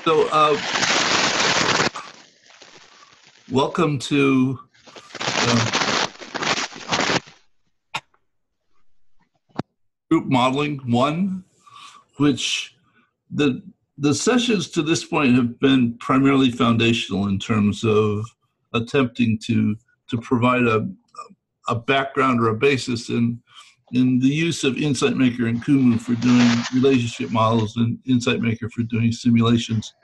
So, welcome to Group Modeling 1, which the sessions to this point have been primarily foundational in terms of attempting to provide a background or a basis in the use of Insight Maker and Kumu for doing relationship models and Insight Maker for doing simulations.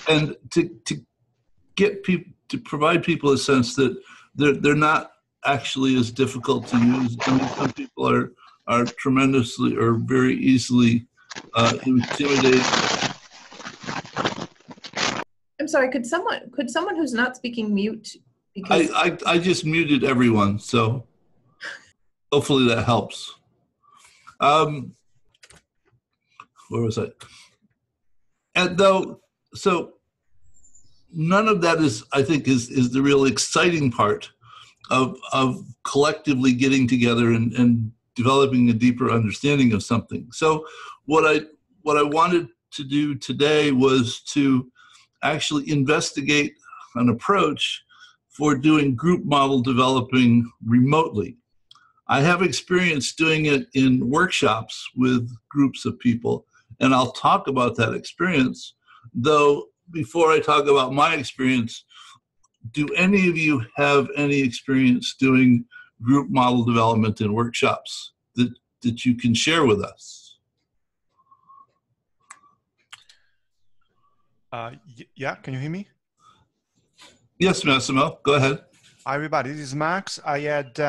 And to get people, to provide people a sense that they're not actually as difficult to use. I mean, some people are tremendously or very easily intimidated. I'm sorry, could someone who's not speaking mute? Because I just muted everyone, so hopefully that helps. Where was I? And though, so none of that is, I think, is the real exciting part of collectively getting together and developing a deeper understanding of something. So what I wanted to do today was to actually investigate an approach for doing group model developing remotely. I have experience doing it in workshops with groups of people, and I'll talk about that experience. Though before I talk about my experience, do any of you have any experience doing group model development in workshops that you can share with us? Yeah, can you hear me? Yes, Massimo, go ahead. Hi, everybody, this is Max. I had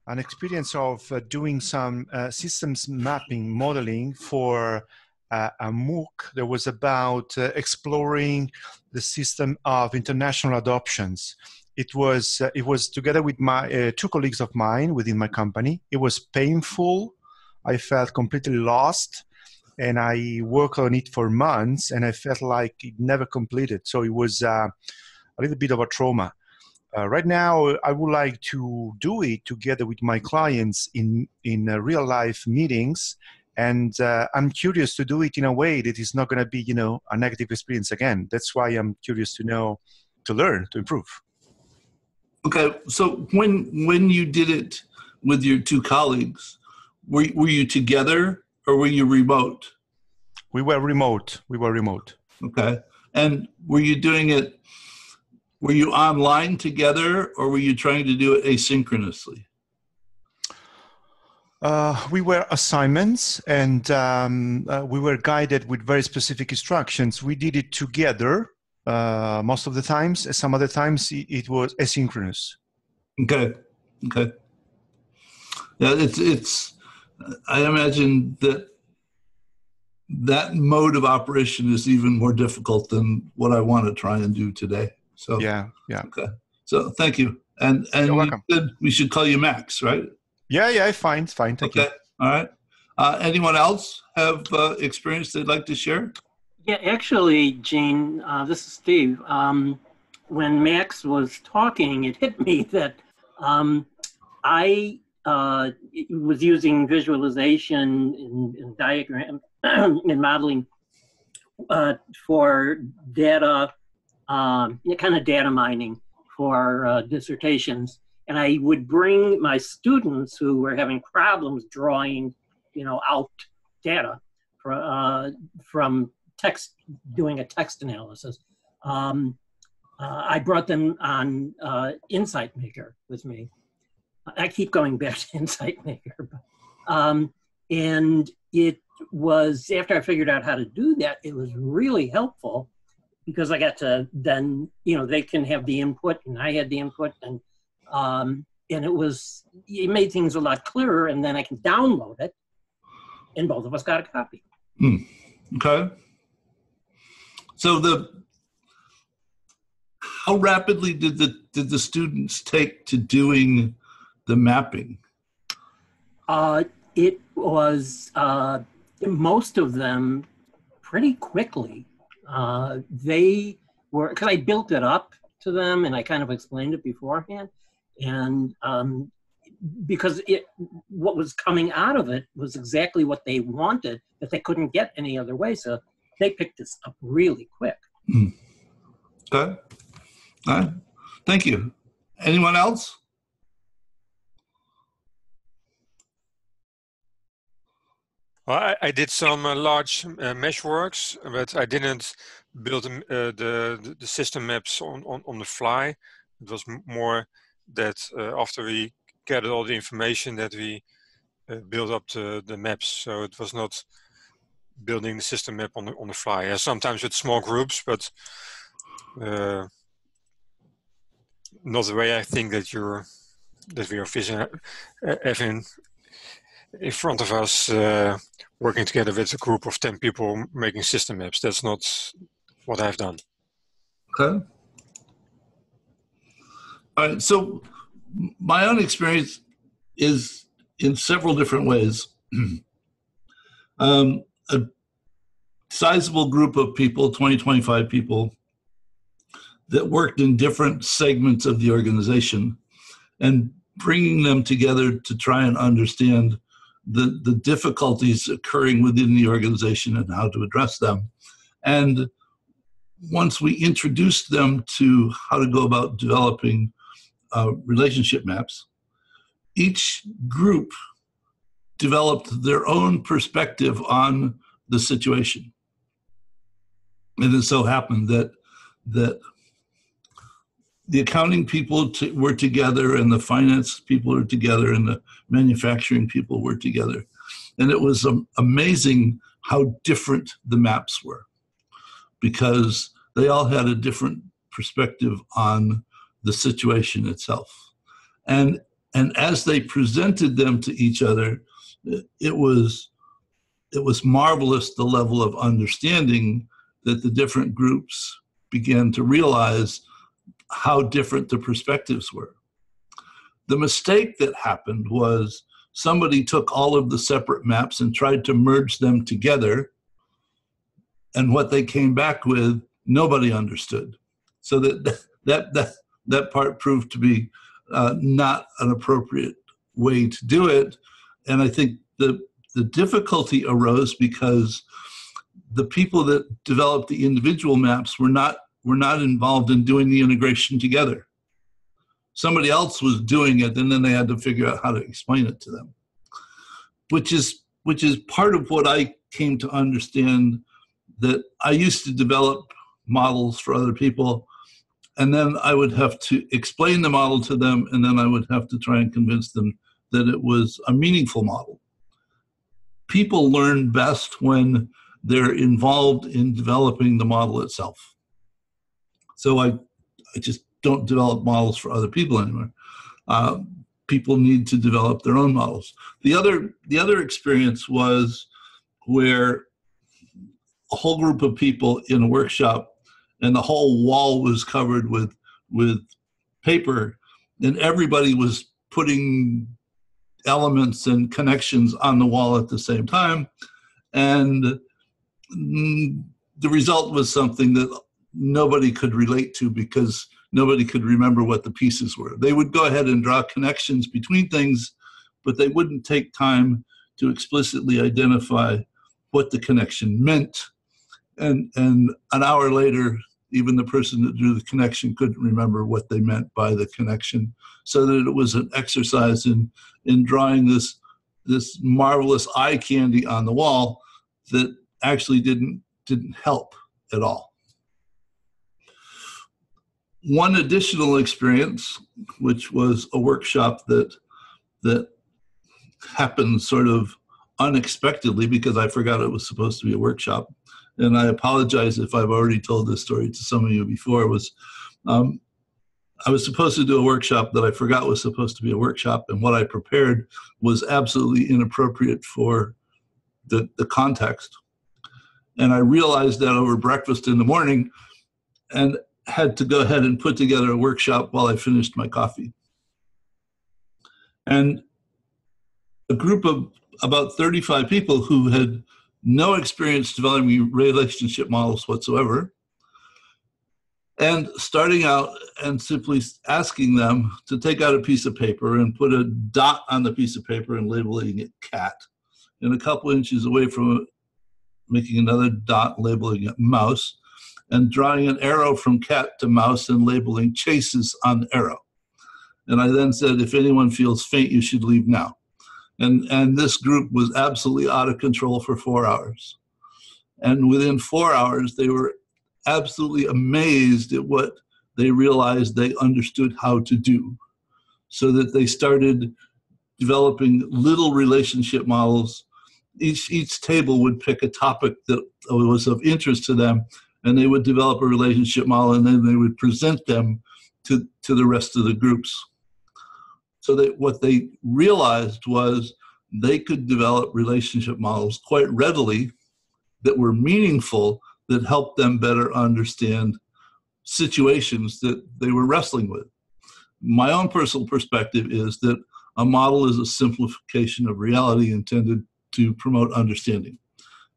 an experience of doing some systems mapping modeling for a MOOC that was about exploring the system of international adoptions. It was together with my two colleagues of mine within my company. It was painful. I felt completely lost, and I worked on it for months, and I felt like it never completed. So it was a little bit of a trauma. Right now, I would like to do it together with my clients in real life meetings. And I'm curious to do it in a way that is not going to be, a negative experience again. That's why I'm curious to learn, to improve. Okay, so when you did it with your two colleagues, were you together or were you remote? We were remote. Okay, and were you online together or were you trying to do it asynchronously? We were assignments, and we were guided with very specific instructions. We did it together most of the times. Some other times it was asynchronous. Okay. Yeah, it's. I imagine that mode of operation is even more difficult than what I want to try and do today. So yeah. Okay. So thank you, and You're welcome. We should call you Max, right? Yeah, fine. Thank you. Okay, all right. Anyone else have experience they'd like to share? Yeah, actually, Gene, this is Steve. When Max was talking, it hit me that I was using visualization in diagram in modeling for data, kind of data mining for dissertations. And I would bring my students who were having problems drawing, out data from text, doing a text analysis. I brought them on Insight Maker with me. I keep going back to Insight Maker. And it was, after I figured out how to do that, it was really helpful because I got to then, they can have the input and I had the input, and it made things a lot clearer, and then I can download it, and both of us got a copy. Okay. So how rapidly did the students take to doing the mapping? It was most of them pretty quickly. They were, because I built it up to them and I kind of explained it beforehand, and because what was coming out of it was exactly what they wanted, that they couldn't get any other way. So they picked this up really quick. Okay. All right. Thank you. Anyone else? Well, I did some large mesh works, but I didn't build the system maps on the fly. It was more that after we gathered all the information that we built up the maps. So it was not building the system map on the fly. Sometimes with small groups, but not the way I think that we are having in front of us, working together with a group of 10 people making system maps. That's not what I've done. Okay. All right. So my own experience is in several different ways. A sizable group of people, 20, 25 people, that worked in different segments of the organization, and bringing them together to try and understand the difficulties occurring within the organization and how to address them. And once we introduced them to how to go about developing relationship maps, each group developed their own perspective on the situation. And it so happened that the accounting people were together, and the finance people were together, and the manufacturing people were together. And it was amazing how different the maps were, because they all had a different perspective on the situation itself. And as they presented them to each other, it was marvelous, the level of understanding that the different groups began to realize how different the perspectives were. The mistake that happened was somebody took all of the separate maps and tried to merge them together, and what they came back with, nobody understood. So that part proved to be not an appropriate way to do it. And I think the difficulty arose because the people that developed the individual maps were not involved in doing the integration together. Somebody else was doing it, and then they had to figure out how to explain it to them, which is part of what I came to understand, that I used to develop models for other people, and then I would have to explain the model to them, and then I would have to try and convince them that it was a meaningful model. People learn best when they're involved in developing the model itself. So I just don't develop models for other people anymore. People need to develop their own models. The other experience was where a whole group of people in a workshop, and the whole wall was covered with paper, and everybody was putting elements and connections on the wall at the same time. And the result was something that nobody could relate to, because nobody could remember what the pieces were. They would go ahead and draw connections between things, but they wouldn't take time to explicitly identify what the connection meant. And an hour later, even the person that drew the connection couldn't remember what they meant by the connection, so that it was an exercise in drawing this marvelous eye candy on the wall that actually didn't help at all. One additional experience, which was a workshop that happened sort of unexpectedly, because I forgot it was supposed to be a workshop, and I apologize if I've already told this story to some of you before, was I was supposed to do a workshop that I forgot was supposed to be a workshop, and what I prepared was absolutely inappropriate for the context. And I realized that over breakfast in the morning, and had to go ahead and put together a workshop while I finished my coffee. And a group of about 35 people who had no experience developing relationship models whatsoever, and starting out and simply asking them to take out a piece of paper and put a dot on the piece of paper and labeling it cat, and a couple inches away from it, making another dot, labeling it mouse, and drawing an arrow from cat to mouse and labeling chases on the arrow. And I then said, if anyone feels faint, you should leave now. And this group was absolutely out of control for 4 hours. And within 4 hours, they were absolutely amazed at what they realized they understood how to do, so that they started developing little relationship models. Each table would pick a topic that was of interest to them, and they would develop a relationship model, and then they would present them to the rest of the groups. So that what they realized was they could develop relationship models quite readily that were meaningful, that helped them better understand situations that they were wrestling with. My own personal perspective is that a model is a simplification of reality intended to promote understanding.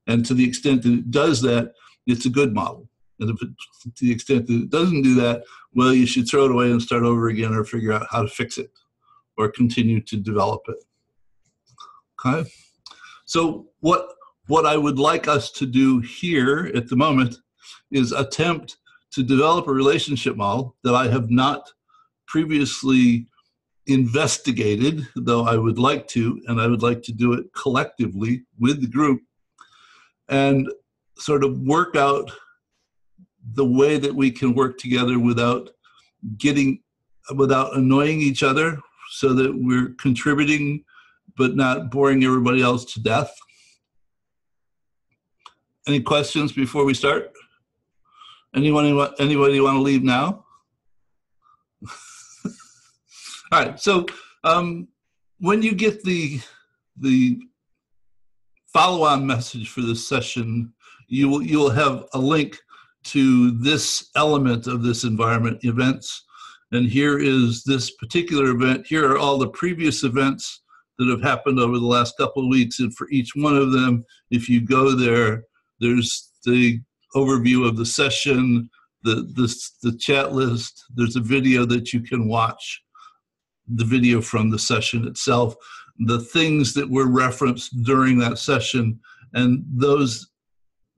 And to the extent that it does that, it's a good model. And if to the extent that it doesn't do that, well, you should throw it away and start over again, or figure out how to fix it, or continue to develop it. Okay? So what I would like us to do here at the moment is attempt to develop a relationship model that I have not previously investigated, though I would like to, and I would like to do it collectively with the group, and sort of work out the way that we can work together without annoying each other, so that we're contributing but not boring everybody else to death. Any questions before we start? Anybody want to leave now? All right, so when you get the follow-on message for this session, you will have a link to this element of this environment, events. And here is this particular event. Here are all the previous events that have happened over the last couple of weeks. And for each one of them, if you go there, there's the overview of the session, the chat list. There's a video that you can watch, the video from the session itself, the things that were referenced during that session, and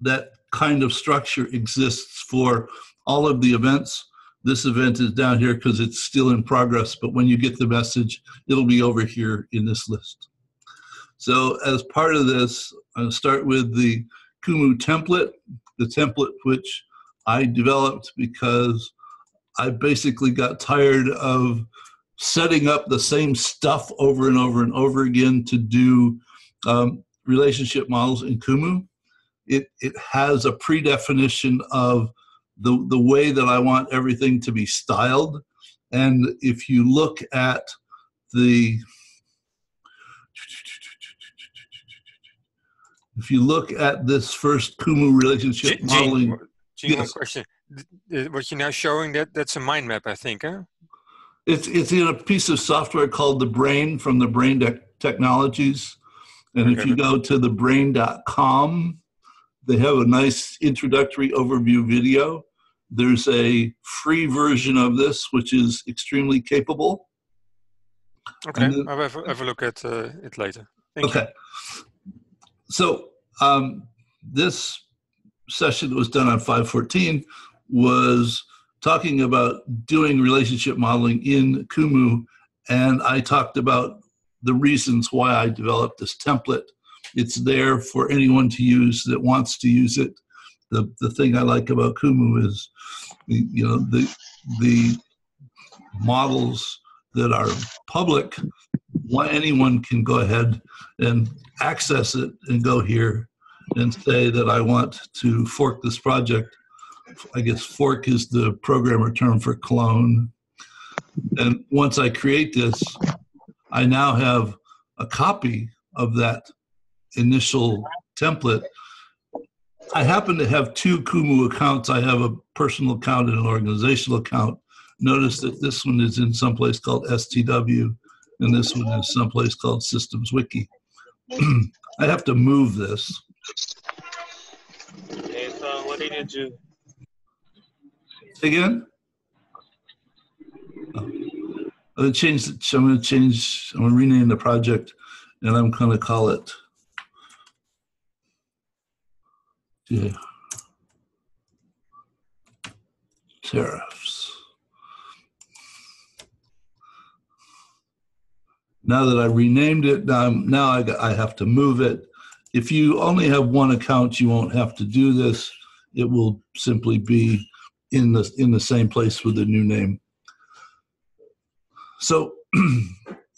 that kind of structure exists for all of the events. This event is down here because it's still in progress, but when you get the message, it'll be over here in this list. So as part of this, I'll start with the Kumu template, the template which I developed because I basically got tired of setting up the same stuff over and over and over again to do relationship models in Kumu. It has a predefinition of the way that I want everything to be styled. And if you look at this first Kumu relationship modeling. Gene, yes. One question. What you're now showing, that's a mind map, I think, huh? It's in a piece of software called The Brain from the Brain Technologies. And okay, if you go to thebrain.com, they have a nice introductory overview video. There's a free version of this, which is extremely capable. Okay, I'll have a look at it later. Thank you. So this session that was done on 5/14 was talking about doing relationship modeling in Kumu, and I talked about the reasons why I developed this template. It's there for anyone to use that wants to use it. The thing I like about Kumu is, the models that are public. Anyone can go ahead and access it and go here and say that I want to fork this project. I guess fork is the programmer term for clone. And once I create this, I now have a copy of that initial template. I happen to have two Kumu accounts. I have a personal account and an organizational account. Notice that this one is in some place called STW, and this one is someplace called Systems Wiki. I have to move this. Okay, so what did you do? Again? Oh. I'm going to rename the project, and I'm going to call it Yeah. Tariffs. Now that I renamed it, now I have to move it. If you only have one account, you won't have to do this. It will simply be in the same place with the new name. So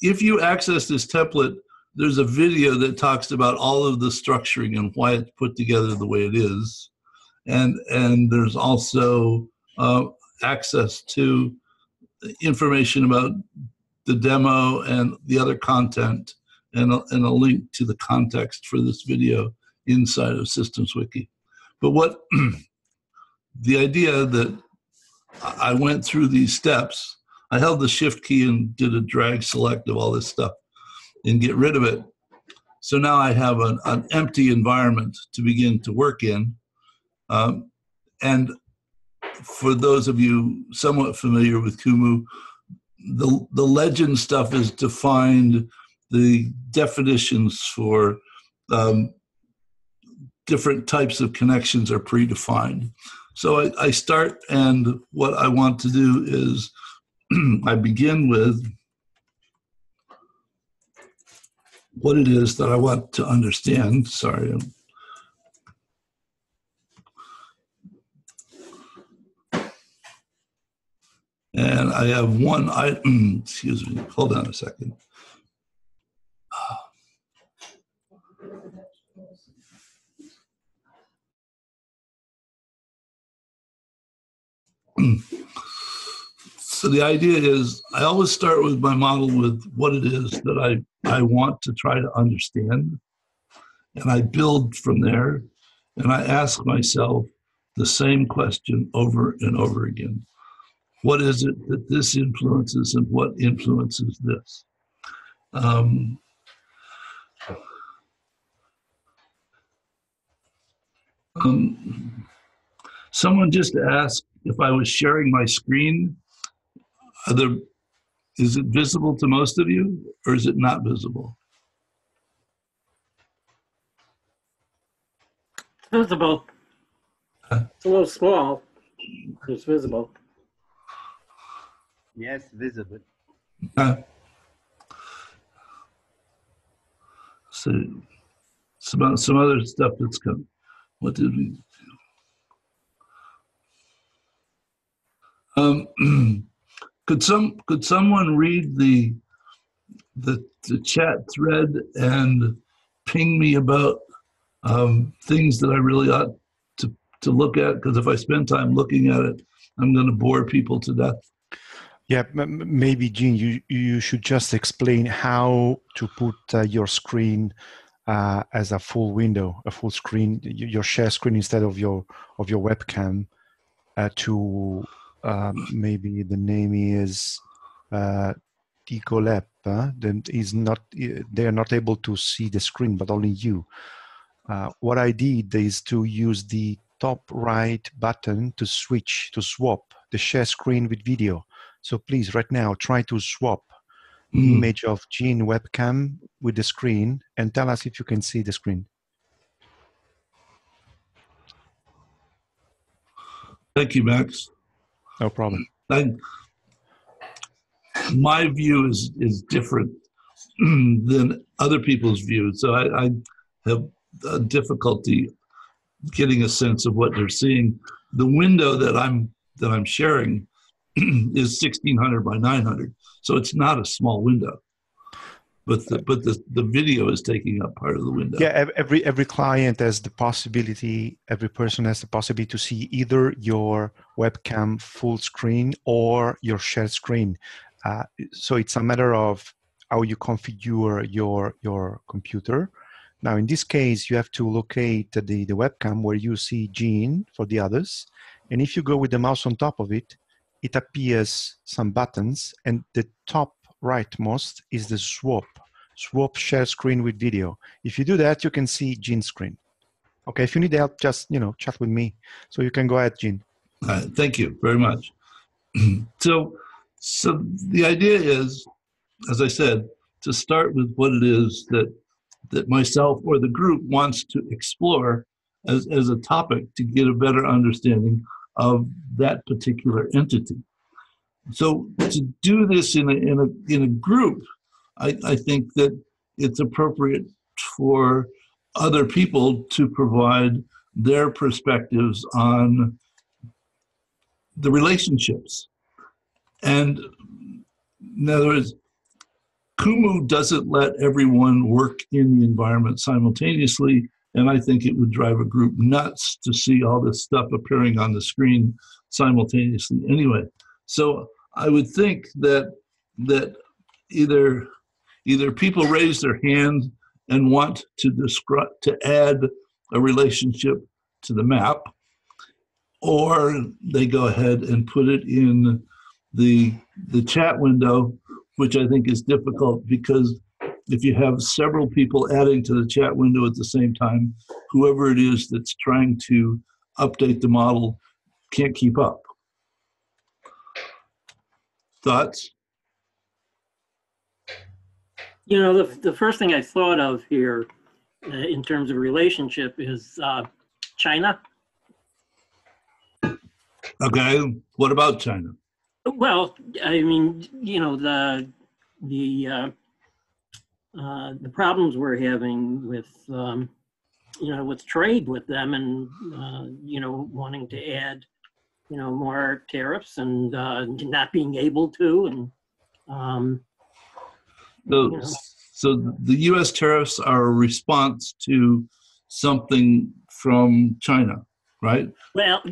if you access this template, there's a video that talks about all of the structuring and why it's put together the way it is. And there's also access to information about the demo and the other content, and a link to the context for this video inside of Systems Wiki. But what the idea that I went through these steps, I held the shift key and did a drag select of all this stuff and get rid of it. So now I have an empty environment to begin to work in. And for those of you somewhat familiar with Kumu, the legend stuff is defined, the definitions for different types of connections are predefined. So I start, and what I want to do is I begin with what it is that I want to understand. Sorry. And I have one item, excuse me, hold on a second. So the idea is I always start with my model with what it is that I want to try to understand. And I build from there, and I ask myself the same question over and over again. What is it that this influences, and what influences this? Someone just asked if I was sharing my screen. Is it visible to most of you, or is it not visible? Visible. It's a little small. It's visible. Yes, visible. So some other stuff that's come. What did we do? Could someone read the chat thread and ping me about things that I really ought to look at? Because if I spend time looking at it, I'm going to bore people to death. Yeah, maybe Gene, you should just explain how to put your screen as a full window, a full screen, your share screen instead of your webcam. To maybe the name is Ticolep. Then is not, they are not able to see the screen, but only you. What I did is to use the top right button to swap the share screen with video. So please, right now, try to swap the image of Gene webcam with the screen and tell us if you can see the screen. Thank you, Max. No problem. My view is different than other people's views, so I have difficulty getting a sense of what they're seeing. The window that I'm sharing is 1600 by 900, so it's not a small window. But the video is taking up part of the window. Yeah, every client has the possibility, every person has the possibility to see either your webcam full screen or your shared screen. So it's a matter of how you configure your computer. Now, in this case, you have to locate the webcam where you see Gene for the others. And if you go with the mouse on top of it, it appears some buttons, and the top rightmost is the swap share screen with video. If you do that, you can see Gene's screen. Okay, if you need help, just chat with me. So you can go ahead, Gene. Thank you very much. So the idea is, as I said, to start with what it is that myself or the group wants to explore, as a topic to get a better understanding of that particular entity. So to do this in a group, I think that it's appropriate for other people to provide their perspectives on the relationships. And in other words, Kumu doesn't let everyone work in the environment simultaneously, and I think it would drive a group nuts to see all this stuff appearing on the screen simultaneously anyway. So I would think that either people raise their hand and want to add a relationship to the map, or they go ahead and put it in the chat window, which I think is difficult because if you have several people adding to the chat window at the same time, whoever it is that's trying to update the model can't keep up. Thoughts? You know, the first thing I thought of here in terms of relationship is China. Okay, what about China? Well, I mean, you know, the problems we're having with, you know, with trade with them and, you know, wanting to add, you know, more tariffs and not being able to. And, you know. So the U.S. tariffs are a response to something from China, right? Well,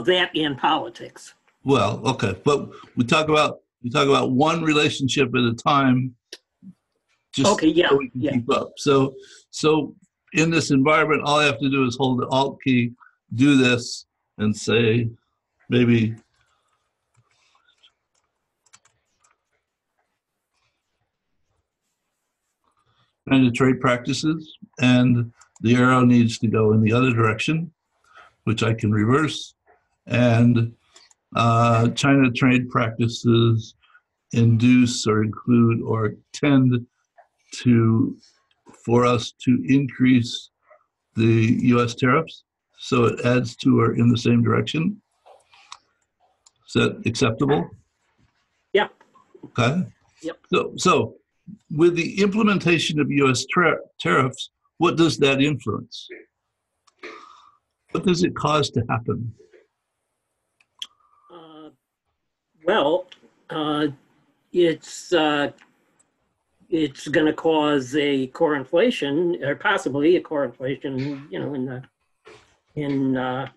that and politics. Well, okay, but we talk about one relationship at a time. Just okay, yeah, so we can keep up. So in this environment, all I have to do is hold the Alt key, do this, and say maybe kind of trade practices, and the arrow needs to go in the other direction, which I can reverse, and China trade practices induce or include or tend for us to increase the U.S. tariffs, so it adds to or in the same direction. Is that acceptable? Yeah. Okay. Yep. So with the implementation of U.S. tariffs, what does that influence? What does it cause to happen? Well, it's going to cause a core inflation, or possibly a core inflation, you know, in the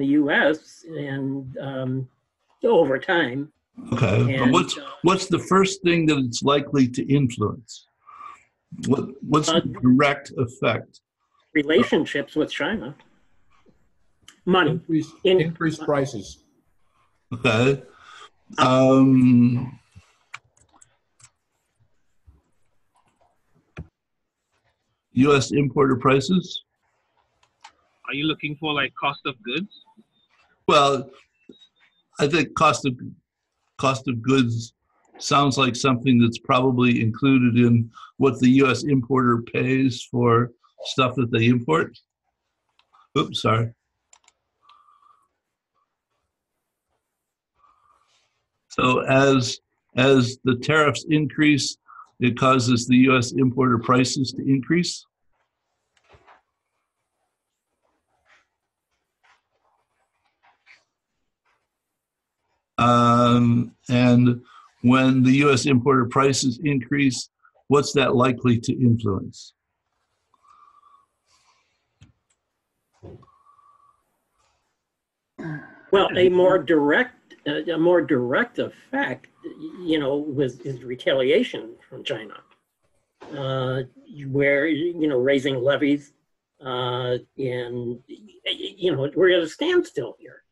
U.S. and over time. Okay, and, but what's the first thing that it's likely to influence? What's the direct effect? Relationships with China. Money. Increased prices. Okay. U.S. importer prices? Are you looking for like cost of goods? Well, I think cost of goods sounds like something that's probably included in what the U.S. importer pays for stuff that they import. Oops, sorry. So as the tariffs increase, it causes the U.S. importer prices to increase. And when the U.S. importer prices increase, what's that likely to influence? Well, a more direct effect, you know, is retaliation from China, where, you know, raising levies, and, you know, we're at a standstill here.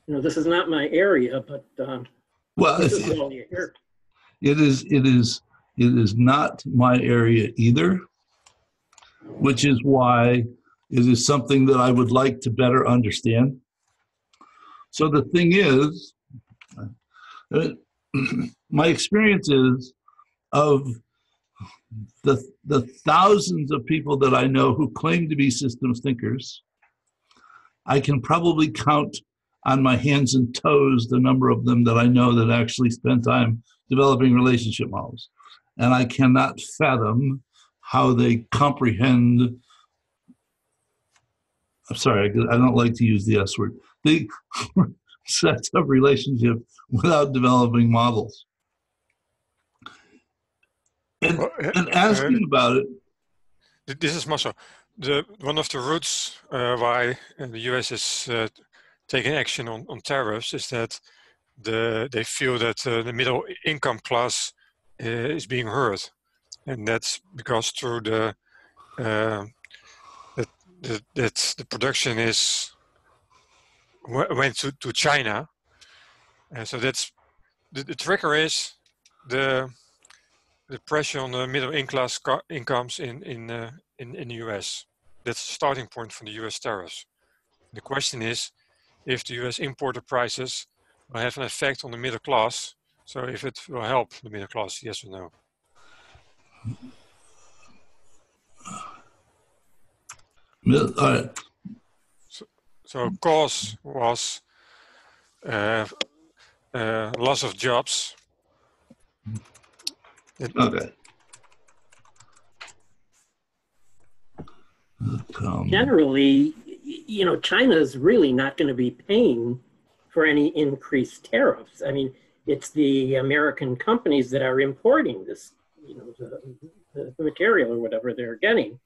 You know, this is not my area, but well, this is all you hear. It is not my area either, which is why it is something that I would like to better understand. So the thing is, my experience is of the thousands of people that I know who claim to be systems thinkers, I can probably count on my hands and toes the number of them that I know that actually spend time developing relationship models. And I cannot fathom how they comprehend, I'm sorry, I don't like to use the S word, the sets of relationship without developing models. And asking about it. This is Marcel. One of the roots why the US is taking action on tariffs is that they feel that the middle income class is being hurt, and that's because through the production went to China, and so that's the trigger is the pressure on the middle incomes in the US. That's the starting point for the US tariffs. The question is if the US importer prices will have an effect on the middle class. So if it will help the middle class, yes or no? All right. So cause was loss of jobs. Okay. Generally, you know, China is really not going to be paying for any increased tariffs. I mean, it's the American companies that are importing this, you know, the material or whatever they're getting.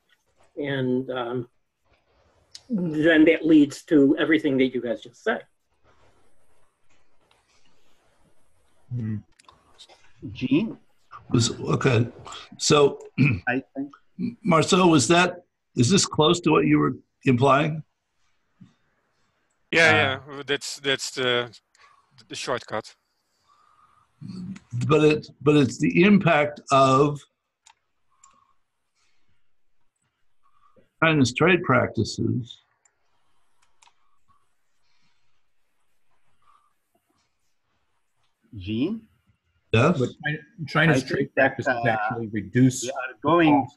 And then that leads to everything that you guys just said. Gene? Okay. So, Marcel, is this close to what you were implying? Yeah, that's the shortcut. But it's the impact of China's trade practices. Gene? Yes. But China's trade practices actually reduce we are going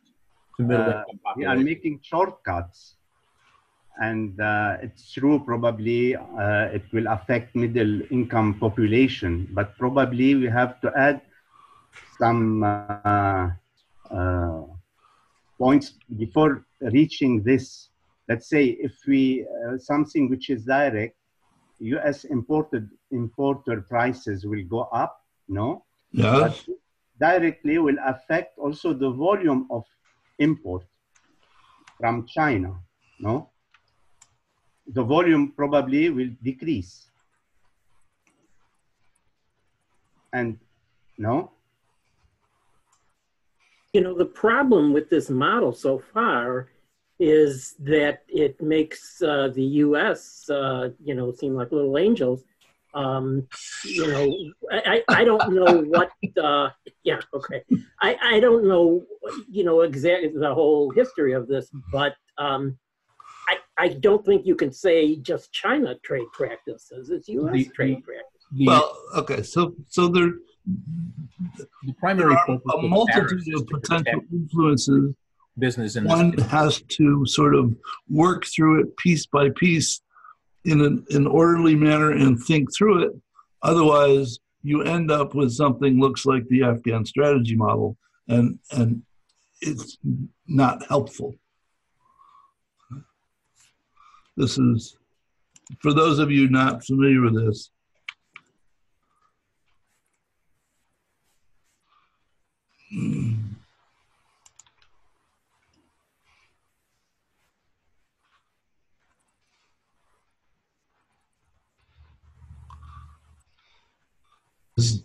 to middle income population. We are making shortcuts, and it's true. Probably it will affect middle income population, but probably we have to add some points before reaching this. Let's say if we something which is direct, U.S. importer prices will go up. No. Yes. But directly will affect also the volume of import from China. No. The volume probably will decrease. And no. You know, the problem with this model so far is that it makes the U.S., you know, seem like little angels. You know, I don't know what, yeah, okay. I don't know, you know, exactly the whole history of this, but I don't think you can say just China trade practices. It's U.S. trade practices. Well, okay, so there primary are a multitude of potential influences. Business in one has to sort of work through it piece by piece in an orderly manner and think through it. Otherwise, you end up with something looks like the Afghan strategy model, and it's not helpful. This is, for those of you not familiar with this,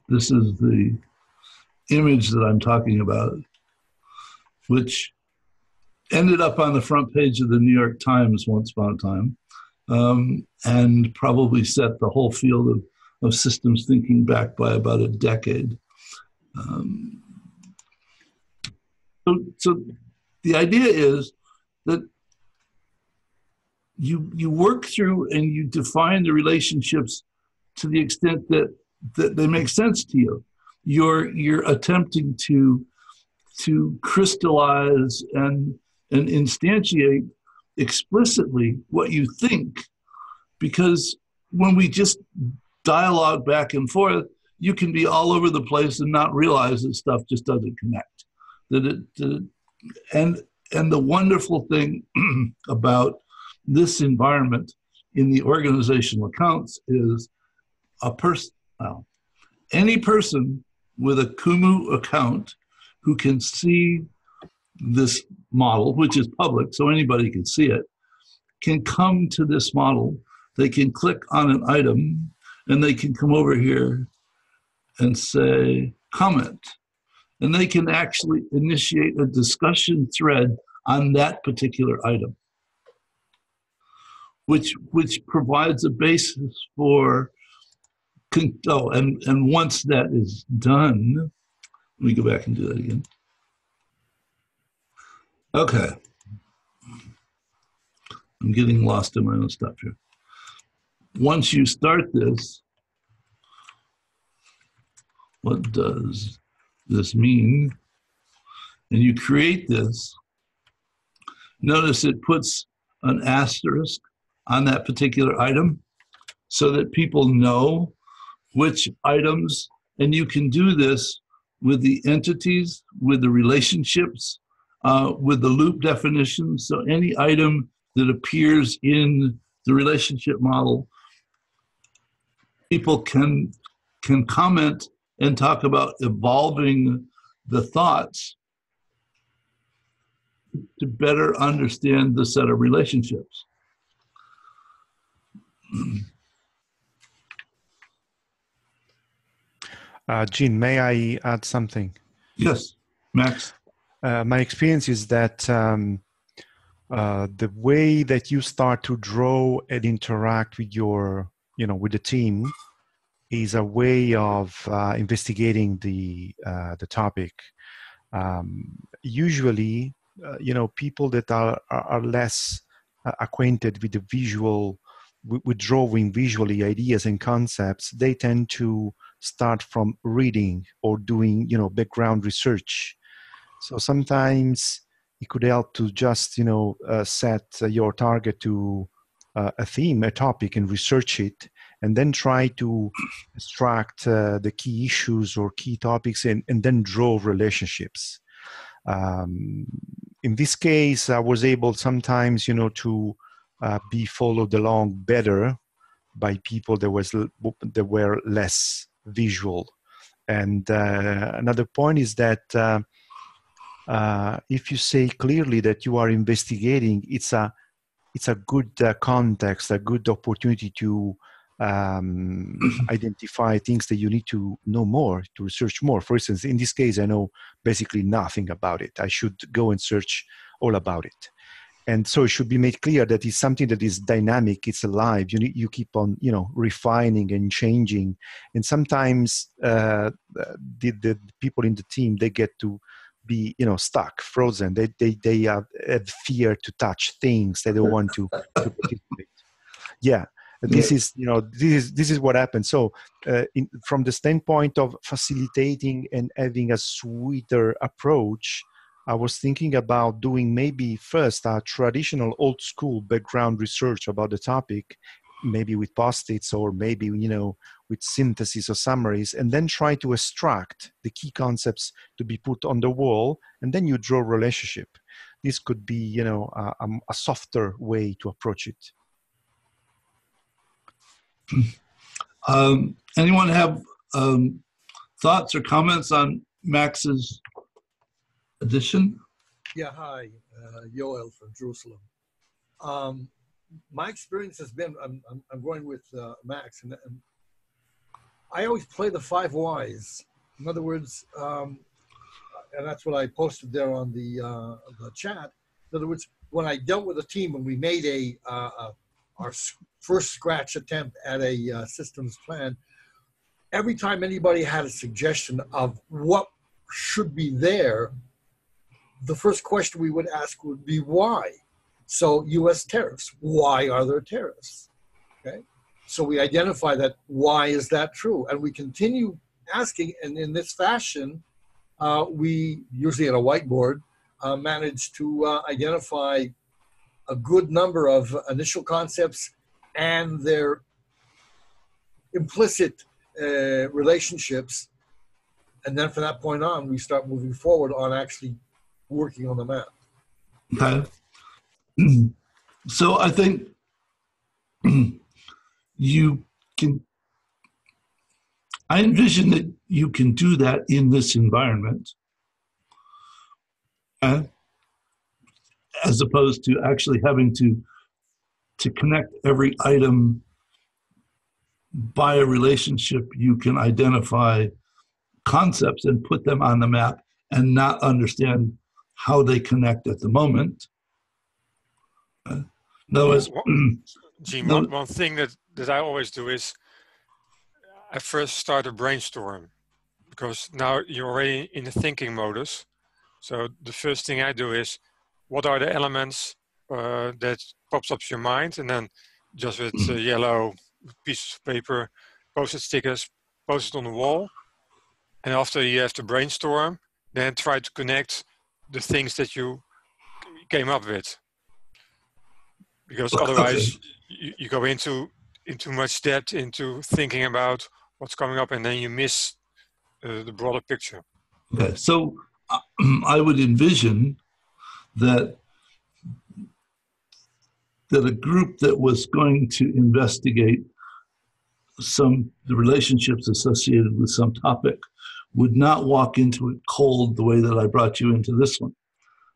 this is the image that I'm talking about, which ended up on the front page of the New York Times once upon a time, and probably set the whole field of systems thinking back by about a decade. So the idea is that you work through and you define the relationships to the extent that they make sense to you. you're attempting to crystallize and instantiate explicitly what you think, because when we just dialogue back and forth, you can be all over the place and not realize that stuff just doesn't connect. And the wonderful thing about this environment in the organizational accounts is any person with a Kumu account who can see this model, which is public, so anybody can see it, can come to this model. They can click on an item and they can come over here and say comment. And they can actually initiate a discussion thread on that particular item, which provides a basis for, and once that is done, let me go back and do that again. Okay. I'm getting lost in my own stuff here. Once you start this, what does this mean? And you create this, notice it puts an asterisk on that particular item so that people know which items, and you can do this with the entities, with the relationships, with the loop definitions. So any item that appears in the relationship model, people can comment and talk about evolving the thoughts to better understand the set of relationships. Gene, may I add something? Yes, Max. My experience is that the way that you start to draw and interact with your, with the team is a way of investigating the topic. Usually, people that are less acquainted with the visual, with drawing visually ideas and concepts, they tend to start from reading or doing, background research. So sometimes it could help to just, set your target to a theme, a topic, and research it, and then try to extract the key issues or key topics and then draw relationships. In this case, I was able sometimes, to be followed along better by people that were less visual. And another point is that if you say clearly that you are investigating, it's a good context, a good opportunity to identify things that you need to know more, to research more. For instance, in this case, I know basically nothing about it. I should go and search all about it. And so it should be made clear that it's something that is dynamic, it's alive. You keep on, refining and changing. And sometimes the people in the team, they get to be, stuck, frozen. They have fear to touch things. They don't want to participate. Yeah. This is what happens. So from the standpoint of facilitating and having a sweeter approach, I was thinking about doing maybe first a traditional old school background research about the topic, maybe with post-its or maybe, with synthesis or summaries, and then try to extract the key concepts to be put on the wall, and then you draw relationship. This could be, a softer way to approach it. Anyone have thoughts or comments on Max's addition? Yeah, hi, Yoel from Jerusalem. My experience has been, I'm going with Max, and I always play the 5 whys. In other words, and that's what I posted there on the chat. In other words, when I dealt with a team, when we made our first scratch attempt at a systems plan, every time anybody had a suggestion of what should be there, the first question we would ask would be why. So U.S. tariffs, why are there tariffs? Okay, so we identify that, why is that true? And we continue asking, and in this fashion, we usually at a whiteboard manage to identify a good number of initial concepts and their implicit relationships. And then from that point on, we start moving forward on actually working on the map. Okay. So I think you can, I envision that you can do that in this environment, as opposed to actually having to connect every item by a relationship. You can identify concepts and put them on the map and not understand how they connect at the moment. Gene, one thing that I always do is I first start a brainstorm, because now you're already in the thinking modus. So the first thing I do is, what are the elements that pops up your mind, and then just with yellow pieces of paper, post-it stickers, post it on the wall. And after you have to brainstorm, then try to connect the things that you came up with. Because otherwise you go into much depth into thinking about what's coming up, and then you miss the broader picture. Okay, so I would envision that a group that was going to investigate the relationships associated with some topic would not walk into it cold the way that I brought you into this one.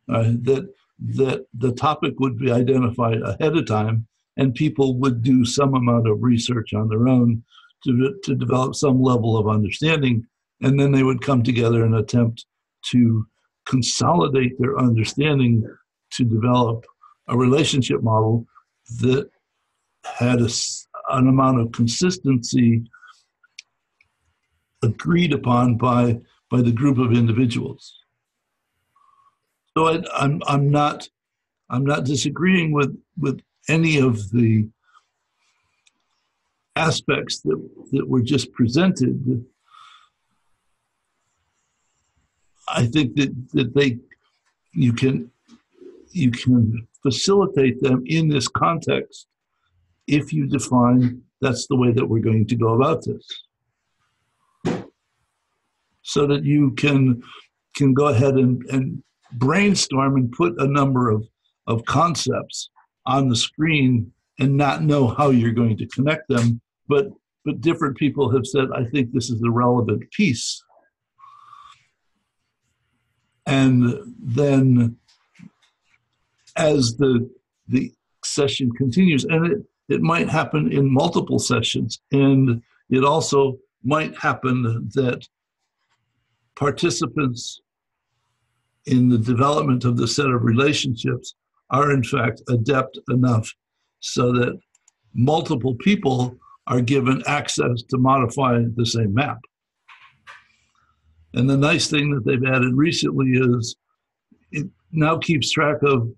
That the topic would be identified ahead of time, and people would do some amount of research on their own to develop some level of understanding, and then they would come together and attempt to consolidate their understanding to develop a relationship model that had an amount of consistency agreed upon by the group of individuals. So I'm not disagreeing with any of the aspects that were just presented. I think that you can facilitate them in this context if you define that's the way that we're going to go about this, so that you can go ahead and brainstorm and put a number of concepts on the screen and not know how you're going to connect them, but different people have said, I think this is a relevant piece. And then as the session continues, and it might happen in multiple sessions, and it also might happen that participants in the development of the set of relationships are in fact adept enough so that multiple people are given access to modify the same map. And the nice thing that they've added recently is it now keeps track of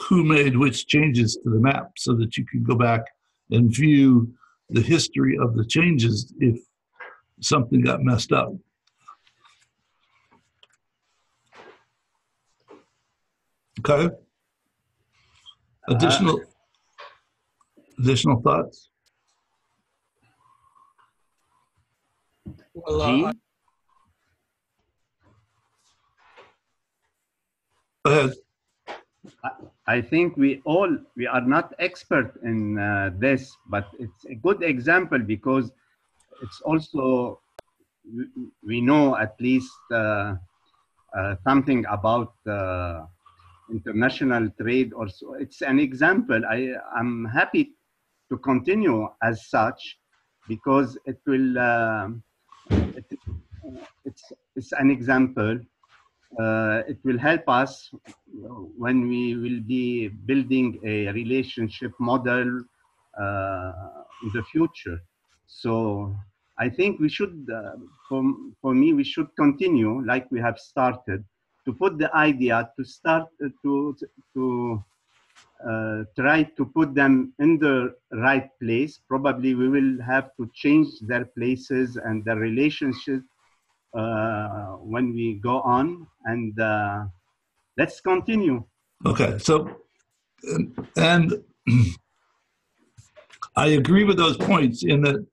who made which changes to the map, so that you can go back and view the history of the changes if something got messed up. Okay. Additional thoughts? Gene? Go ahead. I think we are not expert in this, but it's a good example because it's also, we know at least something about international trade also. It's an example. I'm happy to continue as such because it will, it's an example. It will help us when we will be building a relationship model in the future. So I think we should, for me, we should continue like we have started to put the idea to start to try to put them in the right place. Probably we will have to change their places and their relationship when we go on. And let's continue. Okay, so, and I agree with those points in that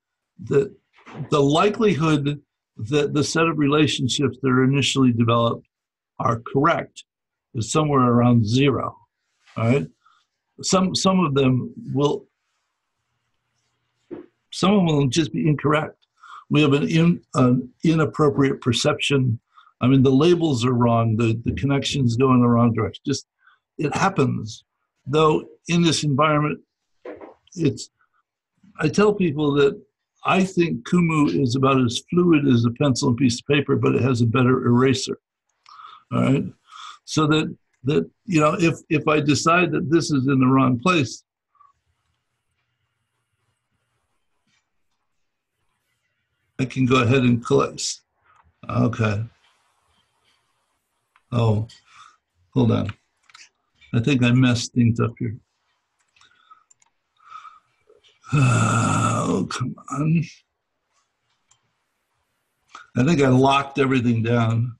the likelihood that the set of relationships that are initially developed are correct is somewhere around 0. All right, some of them will just be incorrect. We have an inappropriate perception. I mean, the labels are wrong. The connections go in the wrong direction. Just it happens. Though in this environment, I tell people that I think Kumu is about as fluid as a pencil and piece of paper, but it has a better eraser. All right, so that you know, if I decide that this is in the wrong place, I can go ahead and collect. Okay. Oh, hold on. I think I messed things up here. Oh, come on. I think I locked everything down.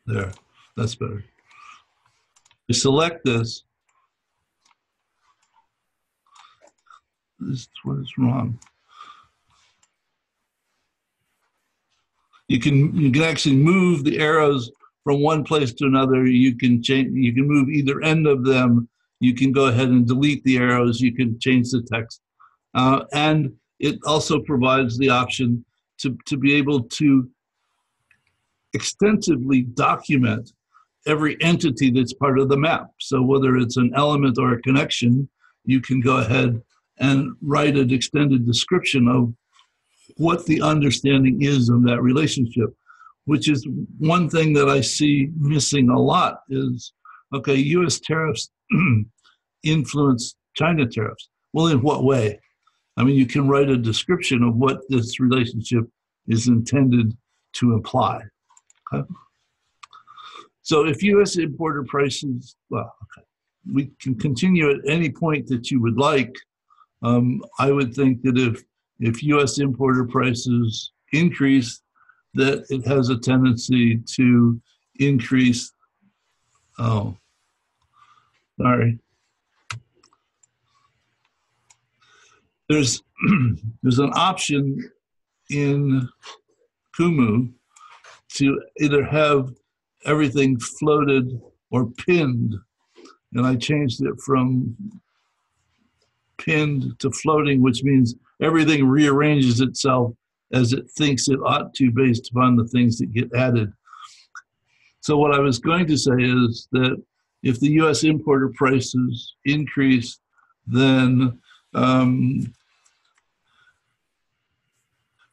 There, that's better. You select this. This is what is wrong. You can actually move the arrows from one place to another. You can change. You can move either end of them. You can go ahead and delete the arrows. You can change the text, and it also provides the option to be able to extensively document every entity that's part of the map. So whether it's an element or a connection, you can go ahead and write an extended description of what the understanding is of that relationship, which is one thing that I see missing a lot is, okay, US tariffs influence China tariffs. Well, in what way? I mean, you can write a description of what this relationship is intended to imply. Okay? So if US importer prices, well, okay, we can continue at any point that you would like. I would think that if US importer prices increase, that it has a tendency to increase, oh, sorry. There's an option in Kumu to either have everything floated or pinned, and I changed it from pinned to floating, which means everything rearranges itself as it thinks it ought to based upon the things that get added. So what I was going to say is that if the US importer prices increase, then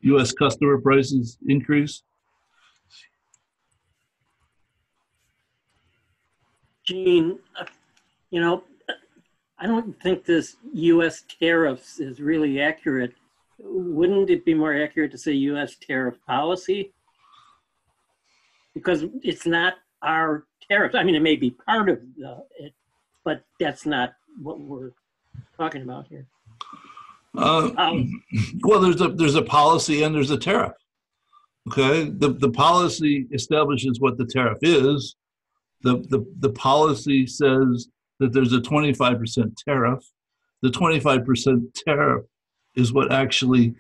US customer prices increase. Gene, you know, I don't think this US tariffs is really accurate. Wouldn't it be more accurate to say US tariff policy? Because it's not our tariffs. I mean, it may be part of it, but that's not what we're talking about here. Well, there's a policy and there's a tariff. Okay, the policy establishes what the tariff is. The policy says that there's a 25% tariff. The 25% tariff is what actually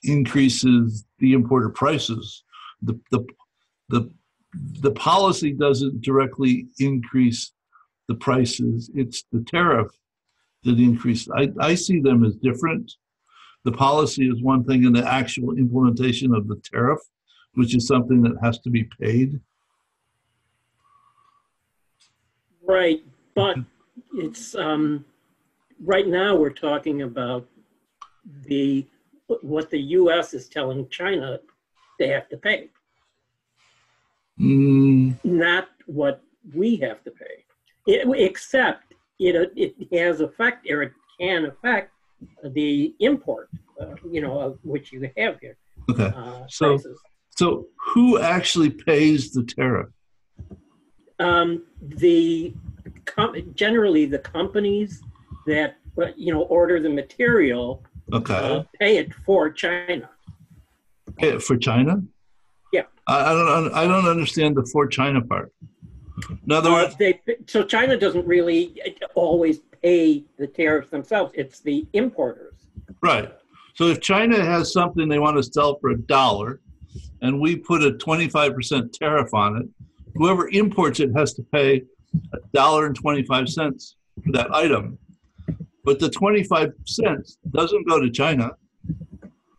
increases the importer prices. The policy doesn't directly increase the prices. It's the tariff that increases. I see them as different. The policy is one thing, and the actual implementation of the tariff, which is something that has to be paid. Right, but it's right now we're talking about what the U.S. is telling China they have to pay, not what we have to pay. Except it has effect, or it can affect the import, you know, of which you have here. Okay, so who actually pays the tariff? Generally the companies that order the material pay it for China. Pay it for China? Yeah. I don't understand the for China part. In other words, so China doesn't really always pay the tariffs themselves. It's the importers. Right. So if China has something they want to sell for $1 and we put a 25% tariff on it, whoever imports it has to pay $1.25 for that item. But the 25 cents doesn't go to China.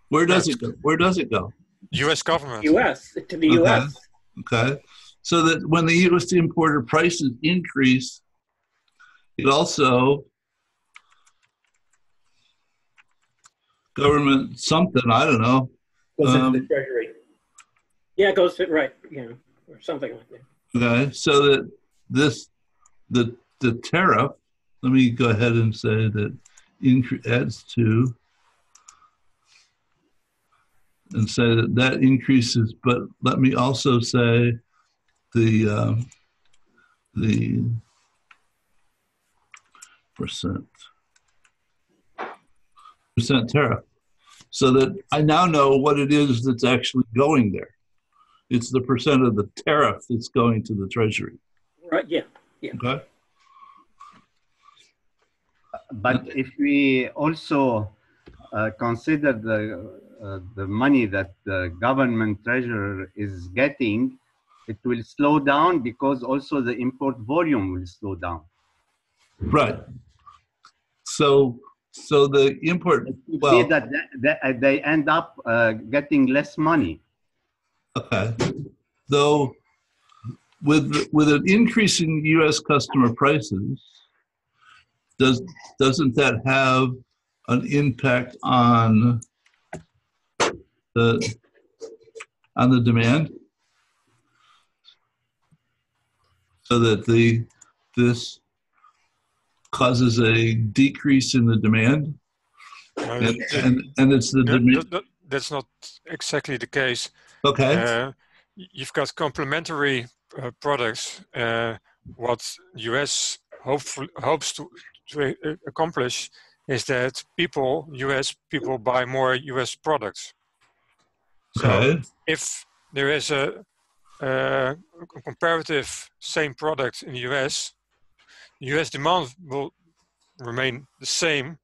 Where does it go? Where does it go? U.S. government. U.S. to the U.S. Okay. So that when the U.S. importer prices increase, it also government something, I don't know. Goes into the treasury. Yeah, it goes to, right, or something like that. Okay, so that the tariff, let me go ahead and say that adds to, and say that increases, but let me also say the percent tariff, so that I now know what it is that's actually going there. It's the percent of the tariff that's going to the Treasury. Right, yeah. Okay. But if we also consider the money that the government treasurer is getting, it will slow down because also the import volume will slow down. Right. So the import, see that they end up getting less money. Okay. Though with an increase in U.S. customer prices, doesn't that have an impact on the demand? So that this causes a decrease in the demand, and it's the demand. That's not exactly the case. Okay. You've got complementary products. What U.S. hopes to accomplish is that U.S. people buy more U.S. products. Okay. So if there is a comparative same product in the U.S. Demand will remain the same,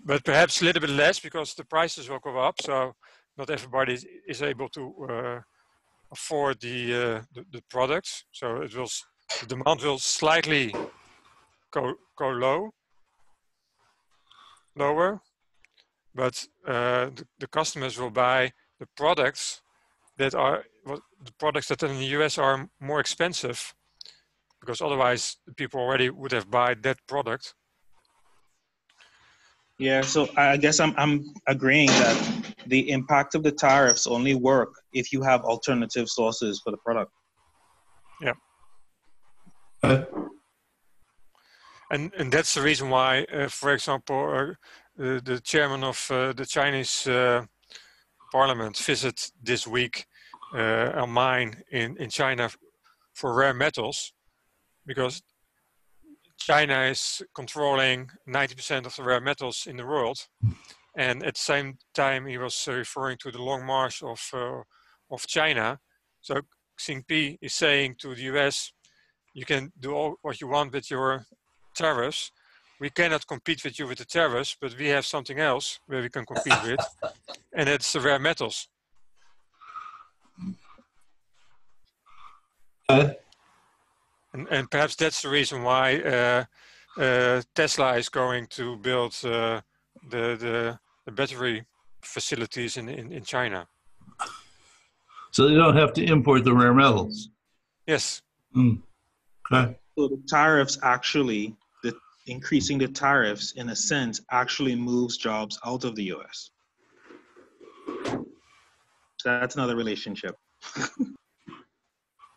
but perhaps a little bit less because the prices will go up. So not everybody is able to afford the products. So the demand will slightly go lower, but the customers will buy the products that in the US are more expensive, because otherwise people already would have bought that product. Yeah, so I guess I'm agreeing that the impact of the tariffs only work if you have alternative sources for the product. Yeah. And that's the reason why, for example, the chairman of the Chinese parliament visited this week a mine in China for rare metals, because China is controlling 90% of the rare metals in the world. And at the same time, he was referring to the Long March of China. So Xi Jinping is saying to the US, you can do all what you want with your tariffs. We cannot compete with you with the tariffs, but we have something else where we can compete with, and it's the rare metals. And perhaps that's the reason why Tesla is going to build the battery facilities in China. So they don't have to import the rare metals. Yes. Okay. So the tariffs actually, increasing the tariffs in a sense actually moves jobs out of the US. So that's another relationship.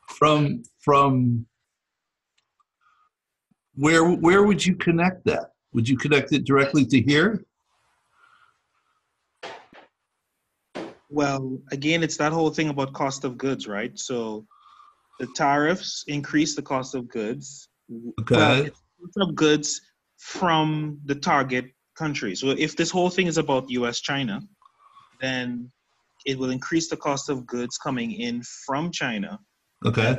From where would you connect that? Would you connect it directly to here? Well, again, it's that whole thing about cost of goods, right? So the tariffs increase the cost of goods. Okay. Well, it's cost of goods from the target country. So if this whole thing is about US, China, then it will increase the cost of goods coming in from China. Okay.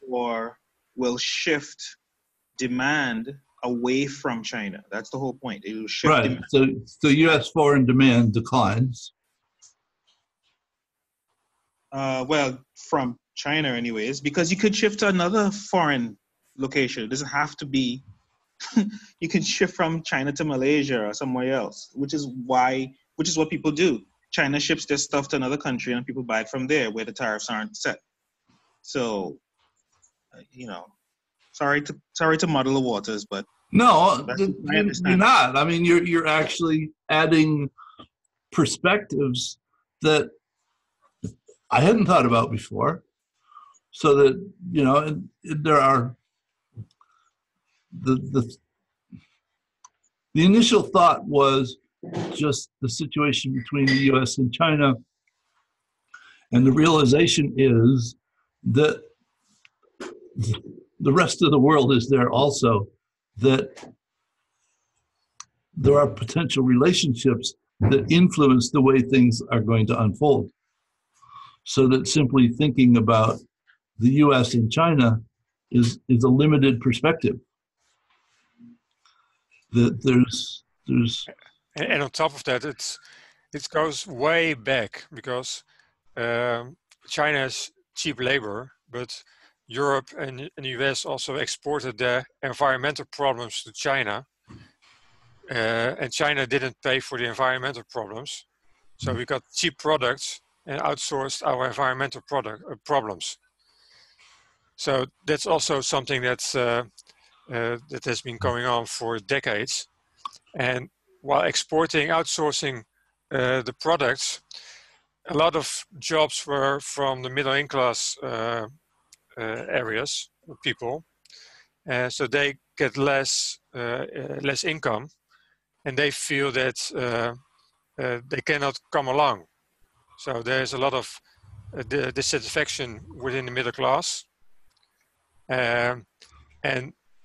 Or will shift demand away from China. That's the whole point. It will shift Right. demand. So U.S. foreign demand declines. Well, from China anyways, because you could shift to another foreign location. It doesn't have to be, you can shift from China to Malaysia or somewhere else, which is what people do. China ships their stuff to another country and people buy it from there where the tariffs aren't set. So, sorry to muddle the waters, but No, my you're not. I mean, you're actually adding perspectives that I hadn't thought about before. So that there are the initial thought was just the situation between the U.S. and China, and the realization is that the rest of the world is there also, that there are potential relationships that influence the way things are going to unfold. So that simply thinking about the US and China is a limited perspective. That there's And on top of that, it goes way back because China has cheap labor, but Europe and the US also exported their environmental problems to China. And China didn't pay for the environmental problems. So we got cheap products and outsourced our environmental problems. So that's also something that has been going on for decades. And while outsourcing the products, a lot of jobs were from the middle class areas, people. So they get less income, and they feel that they cannot come along. So there's a lot of dissatisfaction within the middle class. And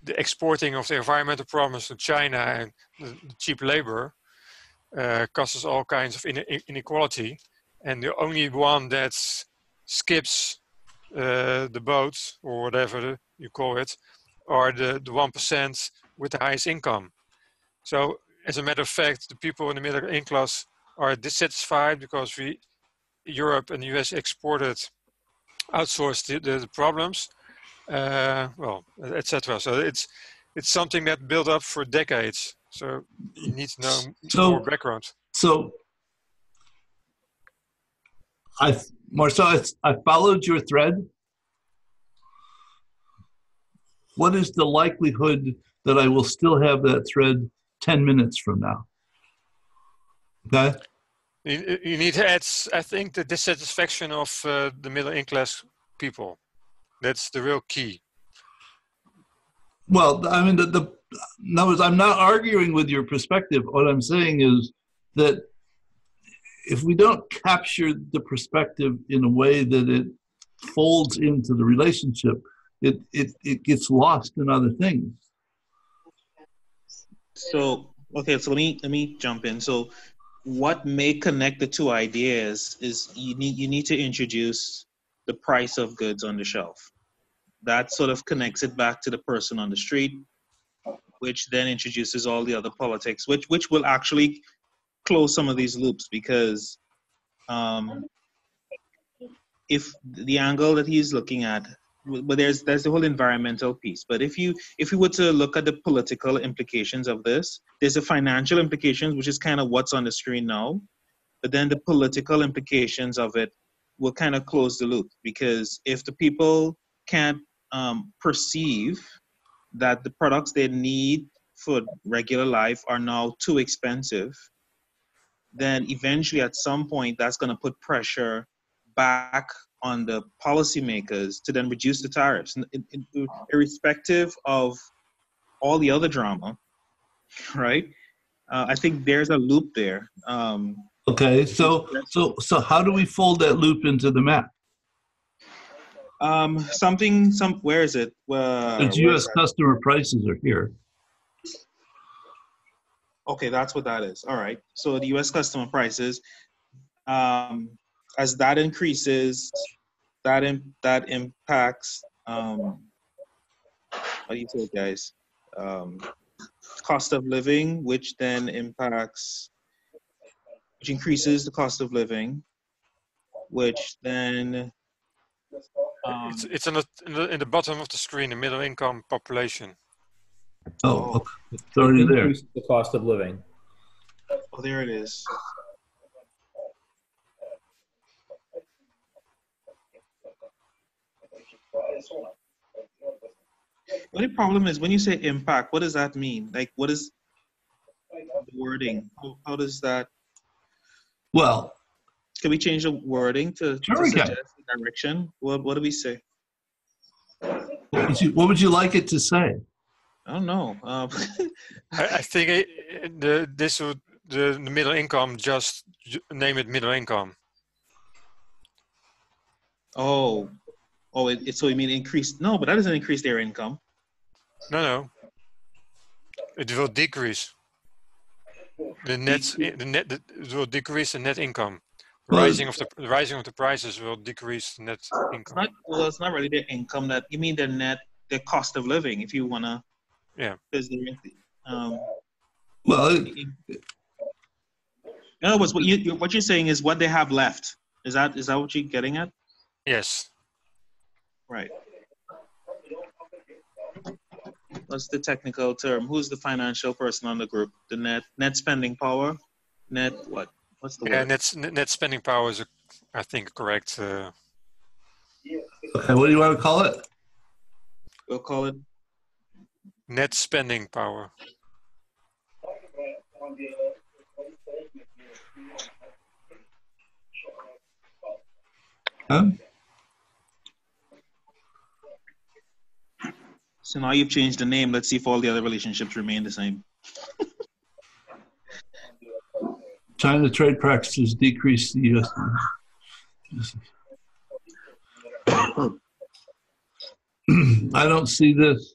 the exporting of the environmental problems to China and the cheap labor causes all kinds of inequality. And the only one that skips the boat, or whatever you call it, are the 1% with the highest income. So as a matter of fact, the people in the middle class are dissatisfied because Europe and the US outsourced the problems, etc. So it's something that built up for decades. So you need to know more background. So Marcel, I followed your thread. What is the likelihood that I will still have that thread 10 minutes from now? Okay. You need to add, I think, the dissatisfaction of the middle class people. That's the real key. Well, I mean, I'm not arguing with your perspective. What I'm saying is that if we don't capture the perspective in a way that it folds into the relationship, it gets lost in other things. So, okay, so let me jump in. So what may connect the two ideas is you need to introduce the price of goods on the shelf. That sort of connects it back to the person on the street, which then introduces all the other politics, which will actually close some of these loops, because if the angle that he's looking at, but there's the whole environmental piece. But if we were to look at the political implications of this, there's the financial implications, which is kind of what's on the screen now. But then the political implications of it will kind of close the loop, because if the people can't perceive that the products they need for regular life are now too expensive, then eventually at some point that's going to put pressure back on the policymakers to then reduce the tariffs, irrespective of all the other drama, right? I think there's a loop there. Okay, so how do we fold that loop into the map? Where is it? Because Where is U.S. that? customer prices are here. Okay, that's what that is. All right. So the U.S. customer prices, as that increases, that impacts. What do you say, guys? Cost of living, which then increases the cost of living, which then. It's in the bottom of the screen, the middle income population. Oh, okay. It's already there. Increase the cost of living. Oh, there it is. Well, the problem is when you say impact, what does that mean? Like, what is the wording? How does that? Well, can we change the wording to suggest the direction? What do we say? What would you like it to say? I don't know. I think the middle income, just name it middle income. So you mean increase? No, but that doesn't increase their income. No. It will decrease. It will decrease the net income. The rising of the prices will decrease the net income. It's not really their income that you mean their cost of living. If you wanna, yeah. Well, in other words, what you're saying is what they have left. Is that what you're getting at? Yes. Right. What's the technical term? Who's the financial person on the group? The net spending power? Net what? What's the word? Net spending power is, I think, correct. Okay, what do you want to call it? We'll call it net spending power. Huh? So now you've changed the name. Let's see if all the other relationships remain the same. China trade practices decrease the U.S. I don't see this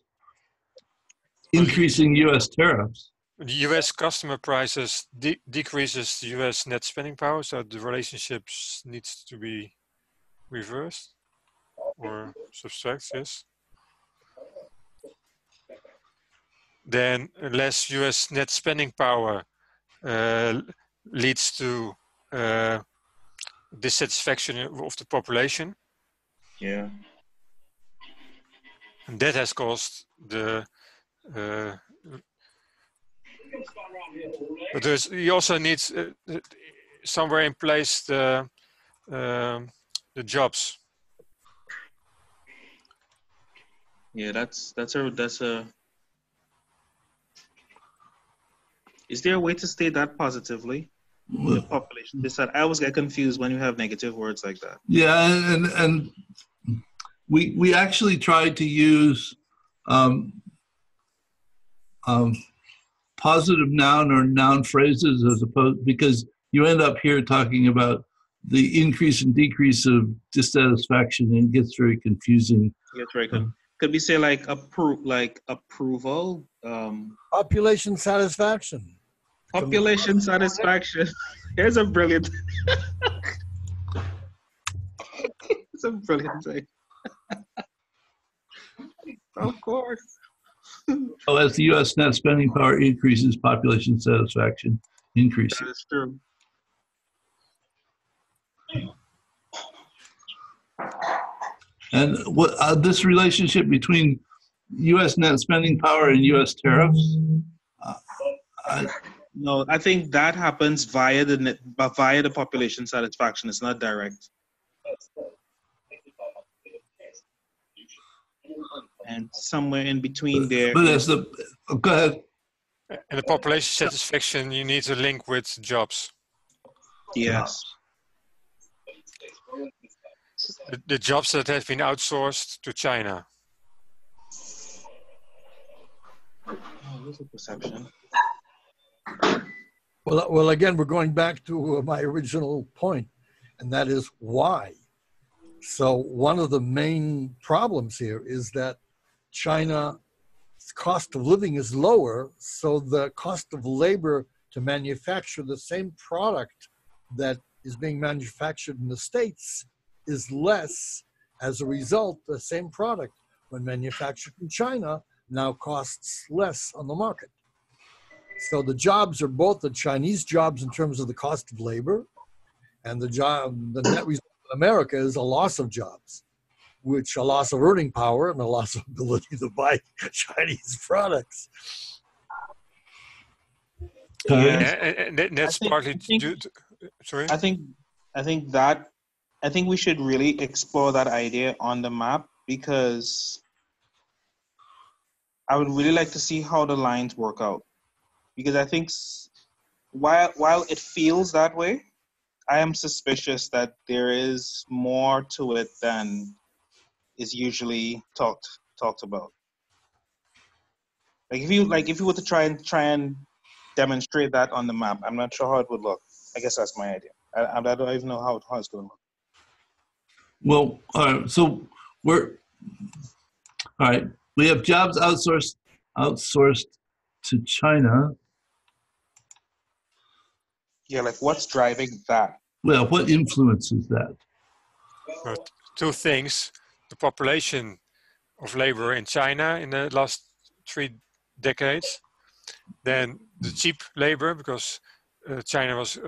increasing U.S. tariffs. The U.S. customer prices decreases the U.S. net spending power, so the relationships needs to be reversed or subtract, yes. Then less U.S. net spending power leads to dissatisfaction of the population. Yeah. And that has caused the but you also need somewhere in place the jobs. Yeah, that's a. Is there a way to state that positively? The population. I always get confused when you have negative words like that. Yeah, and we actually tried to use positive noun or noun phrases as opposed, because you end up here talking about the increase and decrease of dissatisfaction, and it gets very confusing. Yes, right. Could we say like approval? Population satisfaction. Population satisfaction. Here's a brilliant. It's a brilliant thing. Of course. So as the U.S. net spending power increases, population satisfaction increases. That is true. And what this relationship between U.S. net spending power and U.S. tariffs? No, I think that happens via the population satisfaction. It's not direct. And somewhere in between there. But as the go ahead. And the population satisfaction, you need to link with jobs. Yes. The jobs that have been outsourced to China. Oh, there's a perception. Well, again, we're going back to my original point, and that is why. So one of the main problems here is that China's cost of living is lower, so the cost of labor to manufacture the same product that is being manufactured in the States is less. As a result, the same product, when manufactured in China, now costs less on the market. So the jobs are both the Chinese jobs in terms of the cost of labor, and the net result in America is a loss of jobs, which a loss of earning power and a loss of ability to buy Chinese products. Yeah, and that's partly due to, sorry? I think we should really explore that idea on the map, because I would really like to see how the lines work out. Because I think while it feels that way, I am suspicious that there is more to it than is usually talked about. Like if you were to try and demonstrate that on the map, I'm not sure how it would look. I guess that's my idea. I don't even know how it's going to look. Well, so all right. We have jobs outsourced to China. Yeah, like what's driving that? Well, what influences that? Two things: the population of labor in China in the last 3 decades, then the cheap labor, because China was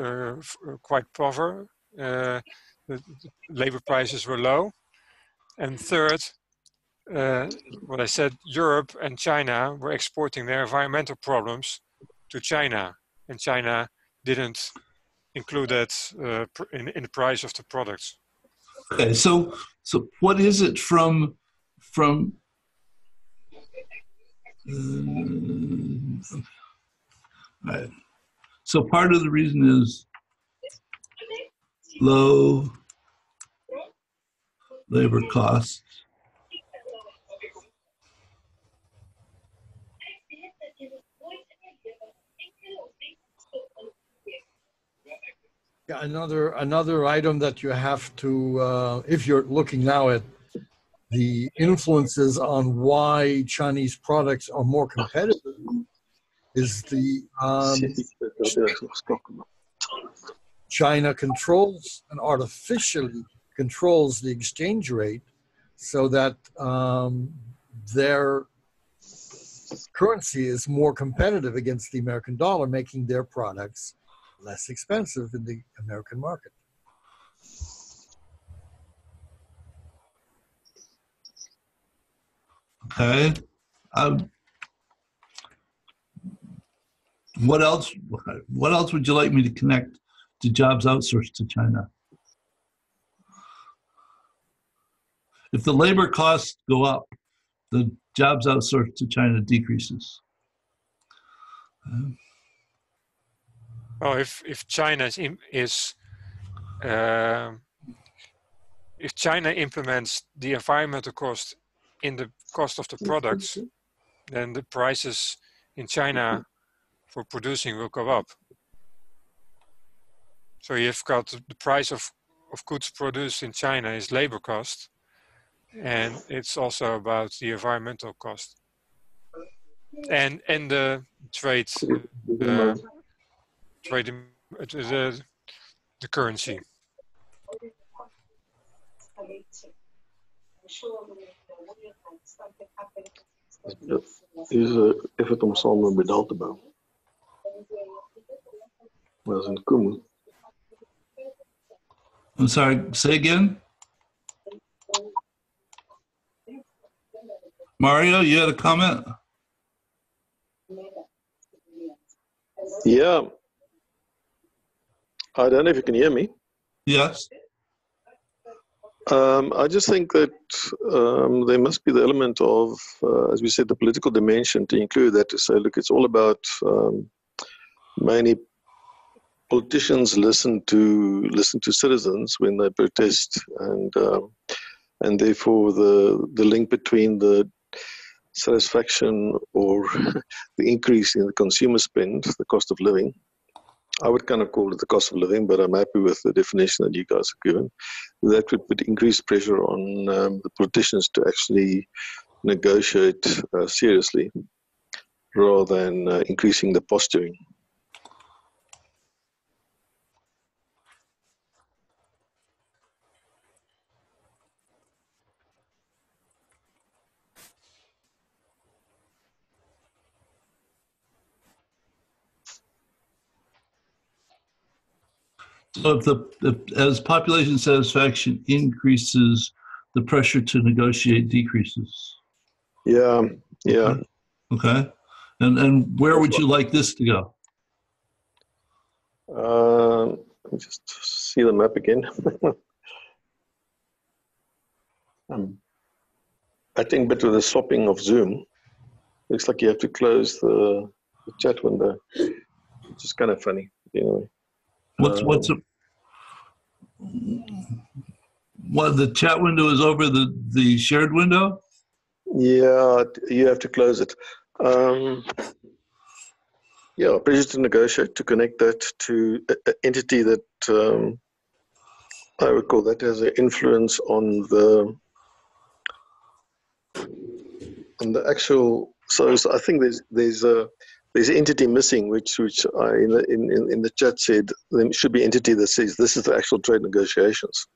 quite poor, the labor prices were low, and third, what I said, Europe and China were exporting their environmental problems to China, and China didn't include that in the price of the products. Okay, so what is it from right. So part of the reason is low labor costs. Yeah, another item that you have to, if you're looking now at the influences on why Chinese products are more competitive, is the China controls and artificially controls the exchange rate so that their currency is more competitive against the American dollar, making their products less expensive in the American market. Okay. What else would you like me to connect to jobs outsourced to China? If the labor costs go up, the jobs outsourced to China decreases. Oh, if China if China implements the environmental cost in the cost of the products, then the prices in China for producing will go up. So you've got the price of goods produced in China is labor cost, and it's also about the environmental cost and the trade, the currency. Is even om samen medal te bouwen. Dat is een kummer. I'm sorry, say again? Mario, you had a comment? Yeah. I don't know if you can hear me. Yes. I just think that there must be the element of, as we said, the political dimension to include that, to say, look, it's all about mainly politicians listen to citizens when they protest, and therefore the link between the satisfaction or the increase in the consumer spend, the cost of living, I would kind of call it the cost of living, but I'm happy with the definition that you guys have given. That would put increased pressure on the politicians to actually negotiate seriously rather than increasing the posturing. So as population satisfaction increases, the pressure to negotiate decreases. Yeah, yeah. Okay. And where would you like this to go? Let me just see the map again. I think, but with the swapping of Zoom, looks like you have to close the chat window, which is kind of funny. Anyway. What, the chat window is over the shared window? Yeah, you have to close it. Yeah, pressure to negotiate, to connect that to an entity that I would call that has an influence on the actual. So I think there's an entity missing, which I in the chat said there should be an entity that says this is the actual trade negotiations.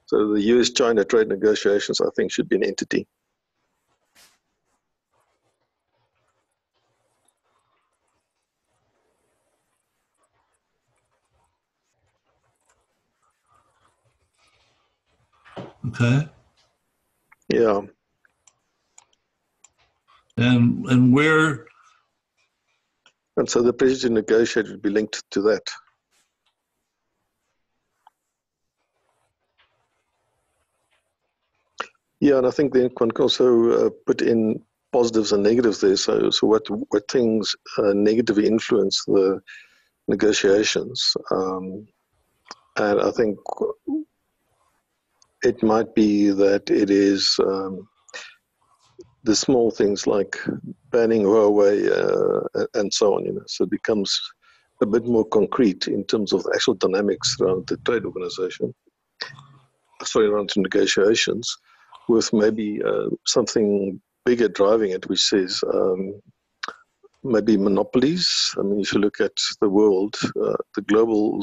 So the US-China trade negotiations, I think, should be an entity. Okay. Yeah. And where? And so the pressure to negotiate would be linked to that. Yeah, and I think then one can also put in positives and negatives there. So what things negatively influence the negotiations? And I think it might be that it is the small things like banning Huawei and so on. So it becomes a bit more concrete in terms of the actual dynamics around the trade organization. Around the negotiations, with maybe something bigger driving it, which says maybe monopolies. I mean, if you look at the world, the global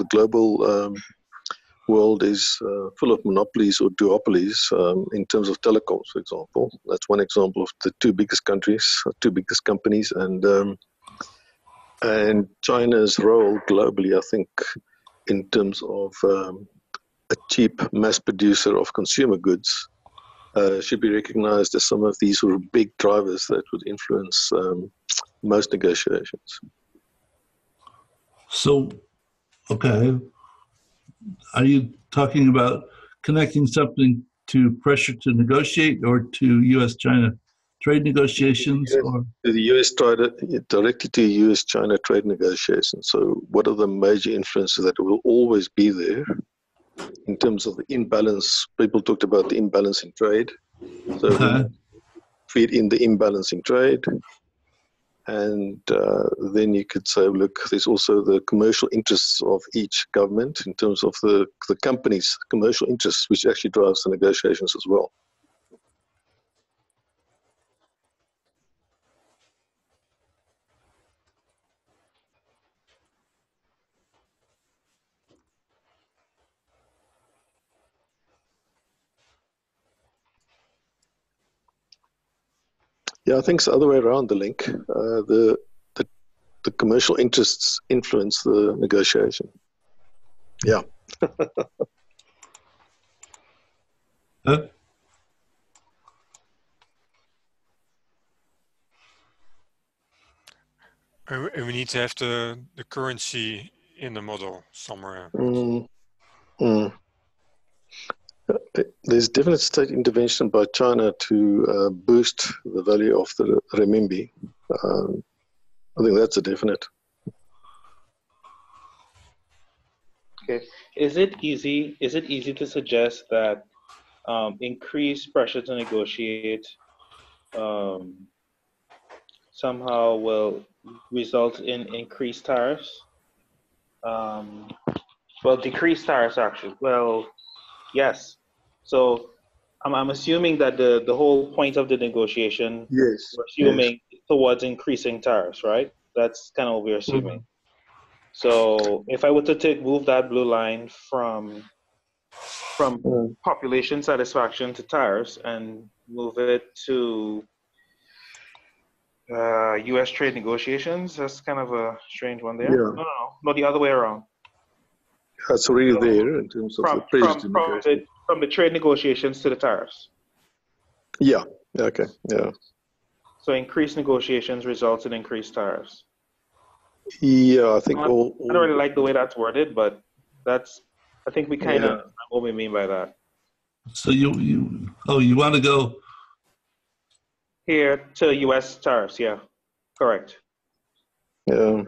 world is full of monopolies or duopolies in terms of telecoms, for example. That's one example of the two biggest countries, two biggest companies, and China's role globally, I think, in terms of a cheap mass producer of consumer goods should be recognized as some of these sort of big drivers that would influence most negotiations. So, okay. Are you talking about connecting something to pressure to negotiate or to US-China trade negotiations? To the US directly to US-China trade negotiations. So what are the major influences that will always be there in terms of the imbalance? People talked about the imbalance in trade. So feed in the imbalance in trade. And then you could say, look, there's also the commercial interests of each government in terms of the company's commercial interests, which actually drives the negotiations as well. Yeah, I think it's the other way around, the link. The commercial interests influence the negotiation. Yeah. And we need to have the currency in the model somewhere. There's definite state intervention by China to boost the value of the renminbi. I think that's a definite. Okay. Is it easy to suggest that increased pressure to negotiate somehow will result in increased tariffs? Well, decrease tariffs actually. Well, yes. So I'm assuming that the whole point of the negotiation, Yes. we're assuming towards increasing tariffs, right? That's kind of what we're assuming. So if I were to move that blue line from population satisfaction to tariffs and move it to U.S. trade negotiations, that's kind of a strange one there. Yeah. No, the other way around. That's already there in terms of the previous negotiation. From the trade negotiations to the tariffs. Yeah. Okay. Yeah. So increased negotiations results in increased tariffs. Yeah, I think I don't really like the way that's worded, but I think we kind of know what we mean by that. So you want to go here to U.S. tariffs? Yeah, correct. Yeah.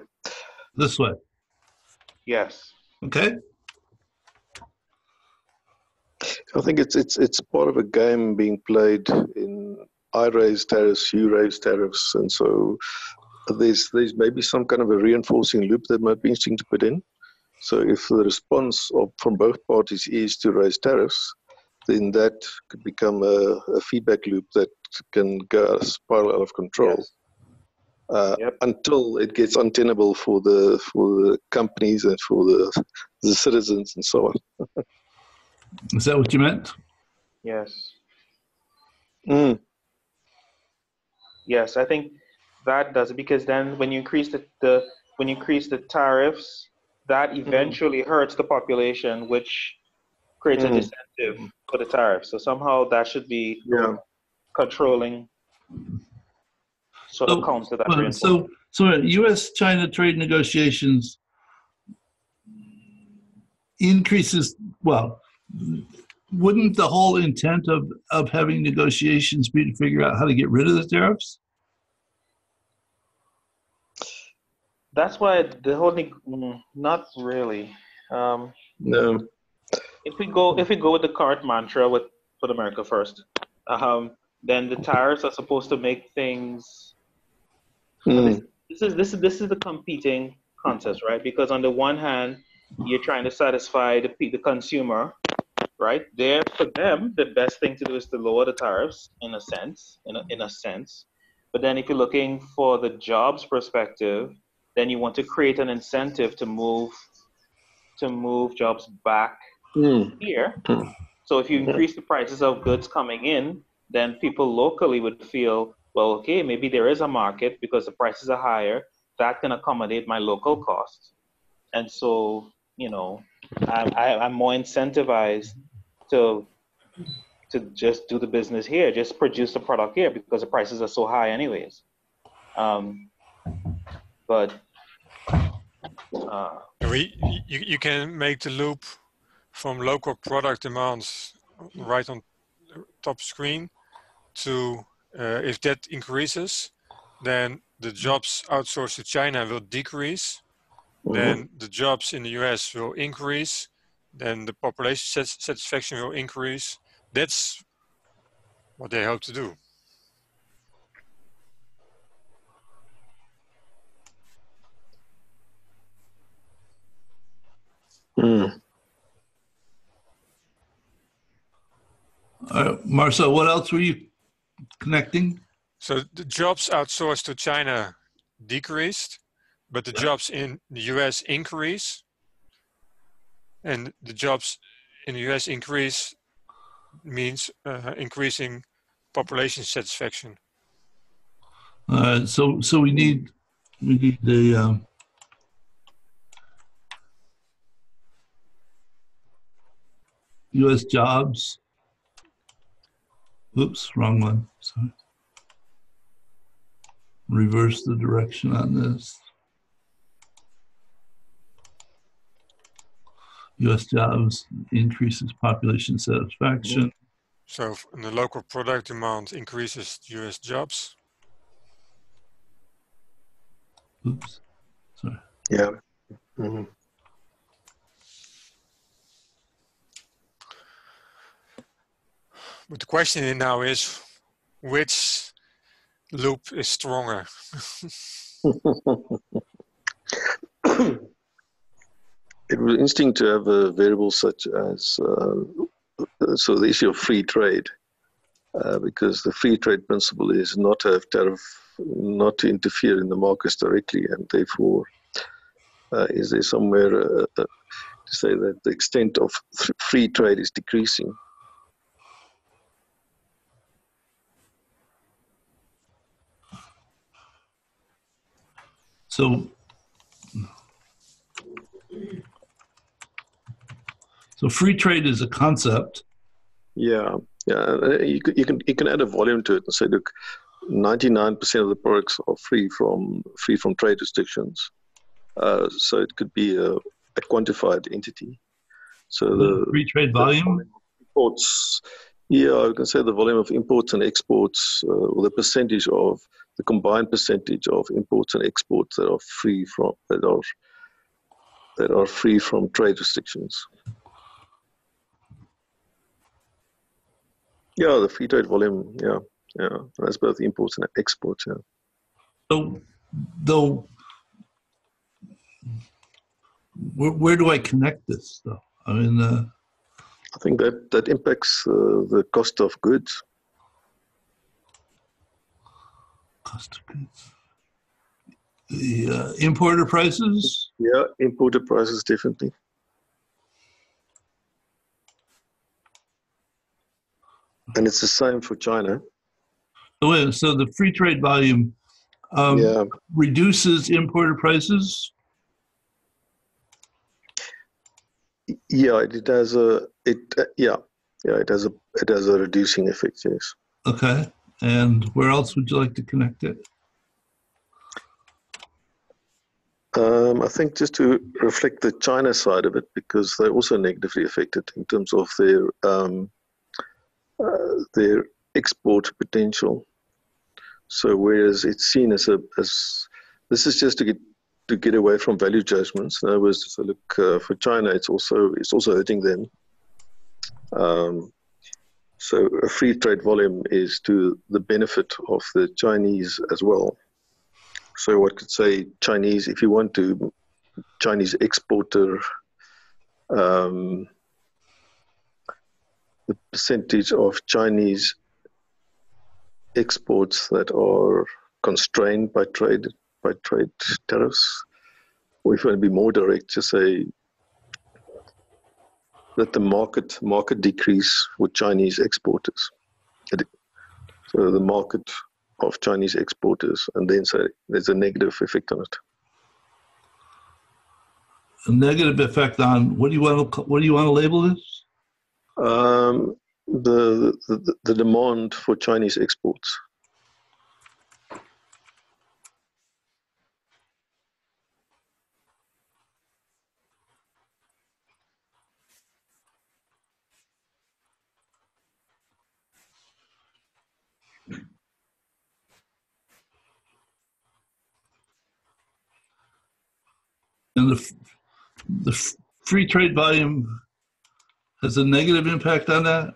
This way. Yes. Okay. I think it's part of a game being played in I raise tariffs, you raise tariffs, and so there's maybe some kind of a reinforcing loop that might be interesting to put in. So if the response from both parties is to raise tariffs, then that could become a feedback loop that can go spiral out of control. Until it gets untenable for the companies and for the citizens and so on. Is that what you meant? Yes. Mm. Yes, I think that does it, because then when you increase the tariffs, that eventually hurts the population, which creates a disincentive for the tariffs. So somehow that should be controlling, sort of counter that. So U.S.-China trade negotiations increases, well, wouldn't the whole intent of having negotiations be to figure out how to get rid of the tariffs? That's why the whole thing, not really. No. If we go with the current mantra with Put America First, then the tariffs are supposed to make things. This is the competing concepts, right? Because on the one hand, you're trying to satisfy the consumer, right? For them, the best thing to do is to lower the tariffs in a sense. But then if you're looking for the jobs perspective, then you want to create an incentive to move jobs back here. So if you increase the prices of goods coming in, then people locally would feel, well, okay, maybe there is a market because the prices are higher that can accommodate my local costs. And so, I'm more incentivized to just do the business here, just produce the product here because the prices are so high anyways. But you can make the loop from local product demands right on top screen to if that increases, then the jobs outsourced to China will decrease. Then the jobs in the US will increase. Then the population satisfaction will increase. That's what they hope to do. Marcel, what else were you connecting? So the jobs outsourced to China decreased, but the jobs in the US increase. And the jobs in the US increase means increasing population satisfaction. So we need the U.S. jobs. Oops, wrong one. Sorry. Reverse the direction on this. U.S. jobs increases population satisfaction. So in the local product demand increases U.S. jobs. Oops, sorry. Yeah. But the question now is, which loop is stronger? it was interesting to have a variable such as so the issue of free trade, because the free trade principle is not to have tariff, not to interfere in the markets directly, and therefore is there somewhere to say that the extent of free trade is decreasing. So free trade is a concept. Yeah. You can add a volume to it and say, look, 99% of the products are free from trade restrictions. So it could be a quantified entity. So the free trade volume? Imports, yeah, I can say the volume of imports and exports, or the percentage of the combined percentage of imports and exports that are free from trade restrictions. Yeah, the free trade volume. Yeah, that's both imports and exports. Yeah. So, though, where do I connect this, though? I mean, I think that impacts the cost of goods. Cost of goods. The importer prices? Yeah, importer prices definitely. And it's the same for China. So the free trade volume reduces importer prices? Yeah, it has a reducing effect. Yes. Okay, and where else would you like to connect it? I think just to reflect the China side of it, because they're also negatively affected in terms of their export potential. So whereas it's seen as this is just to get away from value judgments. In other words, so look, for China, it's also hurting them. So a free trade volume is to the benefit of the Chinese as well. So what could say Chinese, if you want to, Chinese exporter, the percentage of Chinese exports that are constrained by trade tariffs, or if you want to be more direct, to say that the market decrease for Chinese exporters. So the market of Chinese exporters, and then say there's a negative effect on it. A negative effect on what do you want to label this? The demand for Chinese exports. And the free trade volume has a negative impact on that?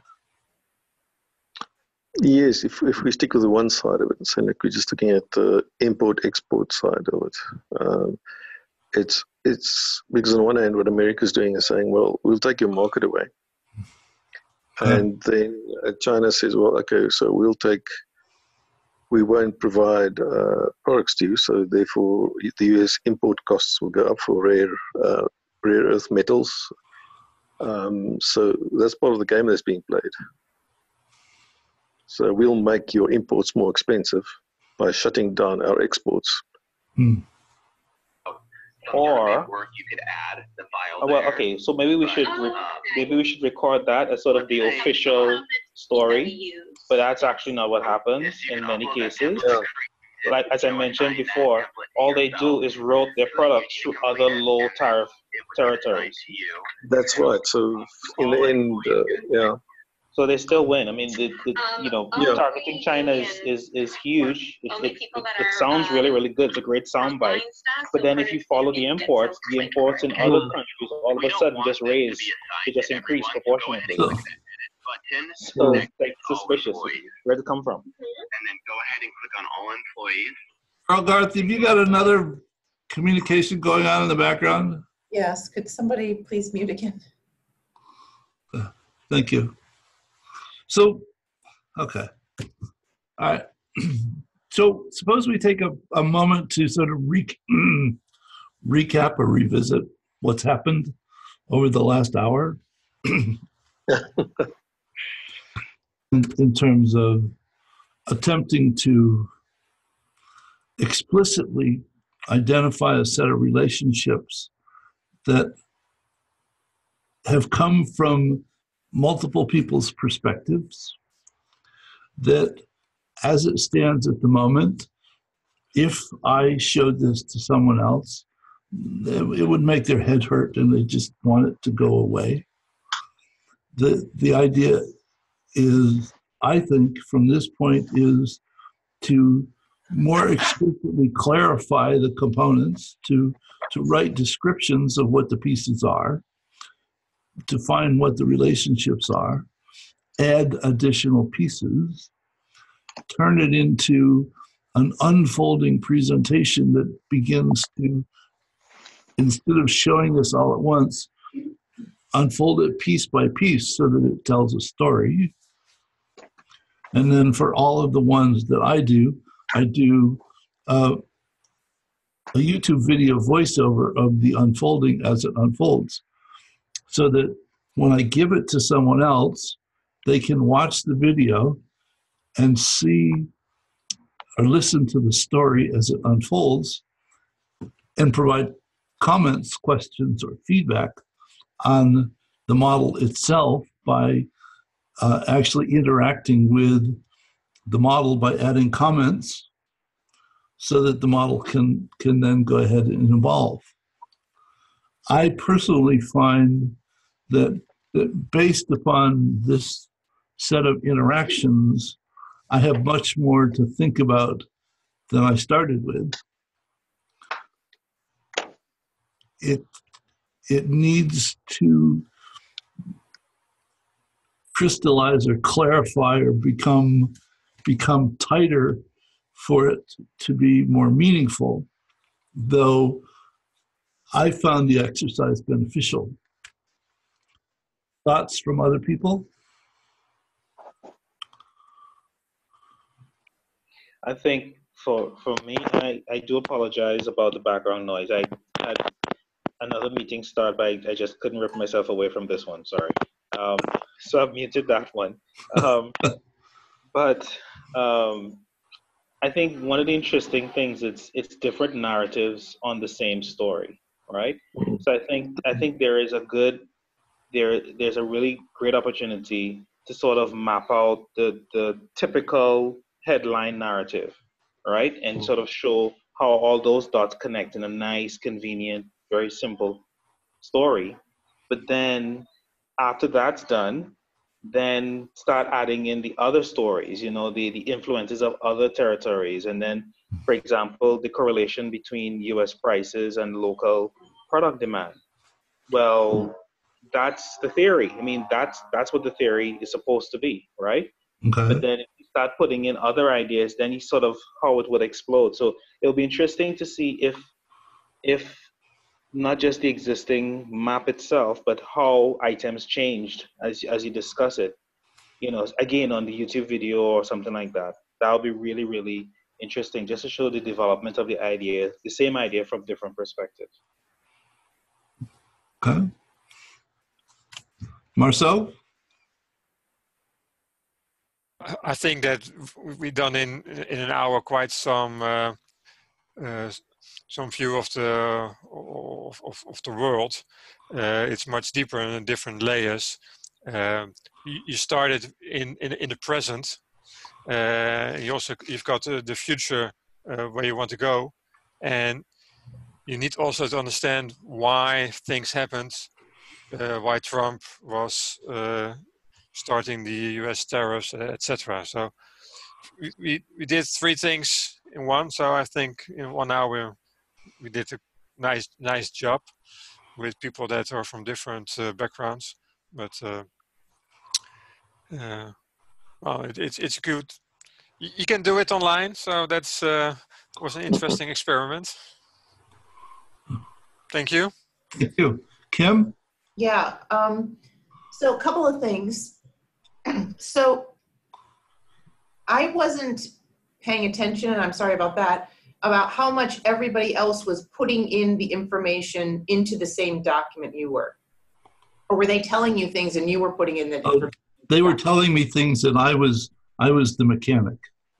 Yes, if we stick with the one side of it and say, like, we're just looking at the import-export side of it, it's because on the one hand, what America's doing is saying, well, we'll take your market away. And then China says, well, okay, so we won't provide products to you, so therefore the US import costs will go up for rare earth metals. So that's part of the game that's being played. So we'll make your imports more expensive by shutting down our exports. Or you could add the file. Well, okay, so maybe we should record that as sort of the official story, but that's actually not what happens in many cases. Yeah. Like as I mentioned before, all they do is route their products through other low tariff territories. That's right. So in the end, yeah. So they still win. I mean, targeting China is huge. It sounds really good. It's a great soundbite. But then if you follow the imports in other countries all of a sudden just increase proportionately. So it's like suspicious. Where'd it come from? And then go ahead and click on all employees. Carl Garth, have you got another communication going on in the background? Yes, could somebody please mute again? Thank you. So, okay. All right. So suppose we take a moment to sort of recap or revisit what's happened over the last hour in terms of attempting to explicitly identify a set of relationships that have come from multiple people's perspectives, that as it stands at the moment, if I showed this to someone else, it would make their head hurt and they just want it to go away. The idea is, I think, from this point is to more explicitly clarify the components, to write descriptions of what the pieces are, to find what the relationships are, add additional pieces, turn it into an unfolding presentation that begins to, instead of showing us all at once, unfold it piece by piece so that it tells a story. And then for all of the ones that I do a YouTube video voiceover of the unfolding as it unfolds, so that when I give it to someone else, they can watch the video and see or listen to the story as it unfolds and provide comments, questions, or feedback on the model itself by actually interacting with the model by adding comments so that the model can then go ahead and evolve. I personally find that based upon this set of interactions, I have much more to think about than I started with. It needs to crystallize or clarify or become tighter for it to be more meaningful, though I found the exercise beneficial. Thoughts from other people? I think for me, I do apologize about the background noise. I had another meeting start, but I just couldn't rip myself away from this one, sorry. So I've muted that one. But I think one of the interesting things it's different narratives on the same story, right? So I think there's a really great opportunity to sort of map out the typical headline narrative, right? And sort of show how all those dots connect in a nice, convenient, very simple story. But then after that's done, then start adding in the other stories, you know, the influences of other territories. And then, for example, the correlation between US prices and local product demand. Well, that's the theory. I mean, that's what the theory is supposed to be, right? Okay. But then if you start putting in other ideas, then you sort of how it would explode. So it'll be interesting to see if not just the existing map itself, but how items changed as you discuss it. You know, again, on the YouTube video or something like that. That would be really, really interesting, just to show the development of the idea, the same idea from different perspectives. Okay. Marcel? I think that we've done in an hour quite some view of the world. It's much deeper and in different layers. You started in the present. You've got the future where you want to go, and you need also to understand why things happened, why Trump was starting the U.S. tariffs, etc. So we did three things in one. So I think in 1 hour we did a nice job with people that are from different backgrounds. But well, it's good. You can do it online. So that's was an interesting experiment. Thank you. Thank you. Kim? Yeah. So a couple of things. So I wasn't paying attention, and I'm sorry about that, about how much everybody else was putting in the information into the same document you were. Or were they telling you things and you were putting in the information? They were telling me things and I was the mechanic.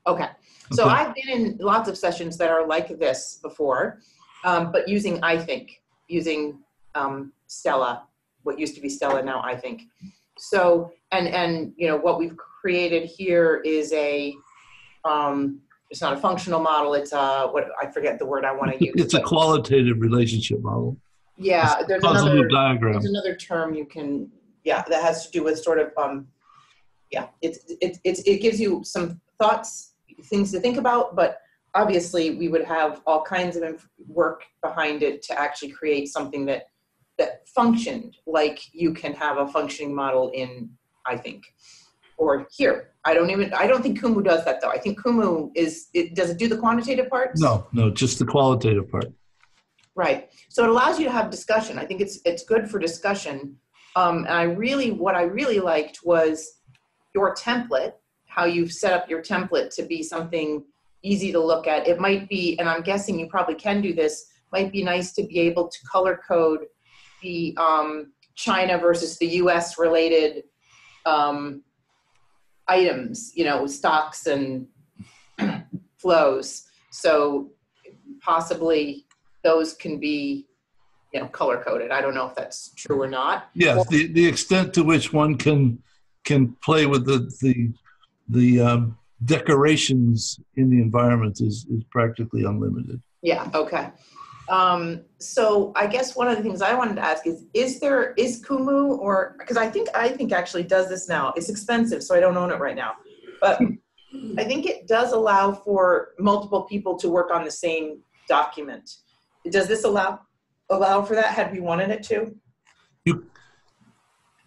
Okay. So I've been in lots of sessions that are like this before, but using Stella, what used to be Stella, now I think. So, and you know, what we've created here is a, it's not a functional model, it's a, what, I forget the word I want to use. It's a qualitative relationship model. Yeah, there's another diagram. There's another term you can, yeah, that has to do with sort of, yeah, it gives you some thoughts, things to think about, but obviously we would have all kinds of work behind it to actually create something that functioned like you can have a functioning model in, I think, or here. I don't think Kumu does that though. I think Kumu does it do the quantitative parts? No, just the qualitative part. Right. So it allows you to have discussion. I think it's good for discussion. And what I really liked was your template, how you've set up your template to be something easy to look at. It might be, and I'm guessing you probably can do this, might be nice to be able to color code the China versus the US related items, you know, stocks and flows. So possibly those can be, you know, color coded. I don't know if that's true or not. Yes, the extent to which one can play with the decorations in the environment is practically unlimited. Yeah. Okay. So I guess one of the things I wanted to ask is Kumu, or because I think actually does this now. It's expensive, so I don't own it right now, but I think it does allow for multiple people to work on the same document. Does this allow for that? Had we wanted it to?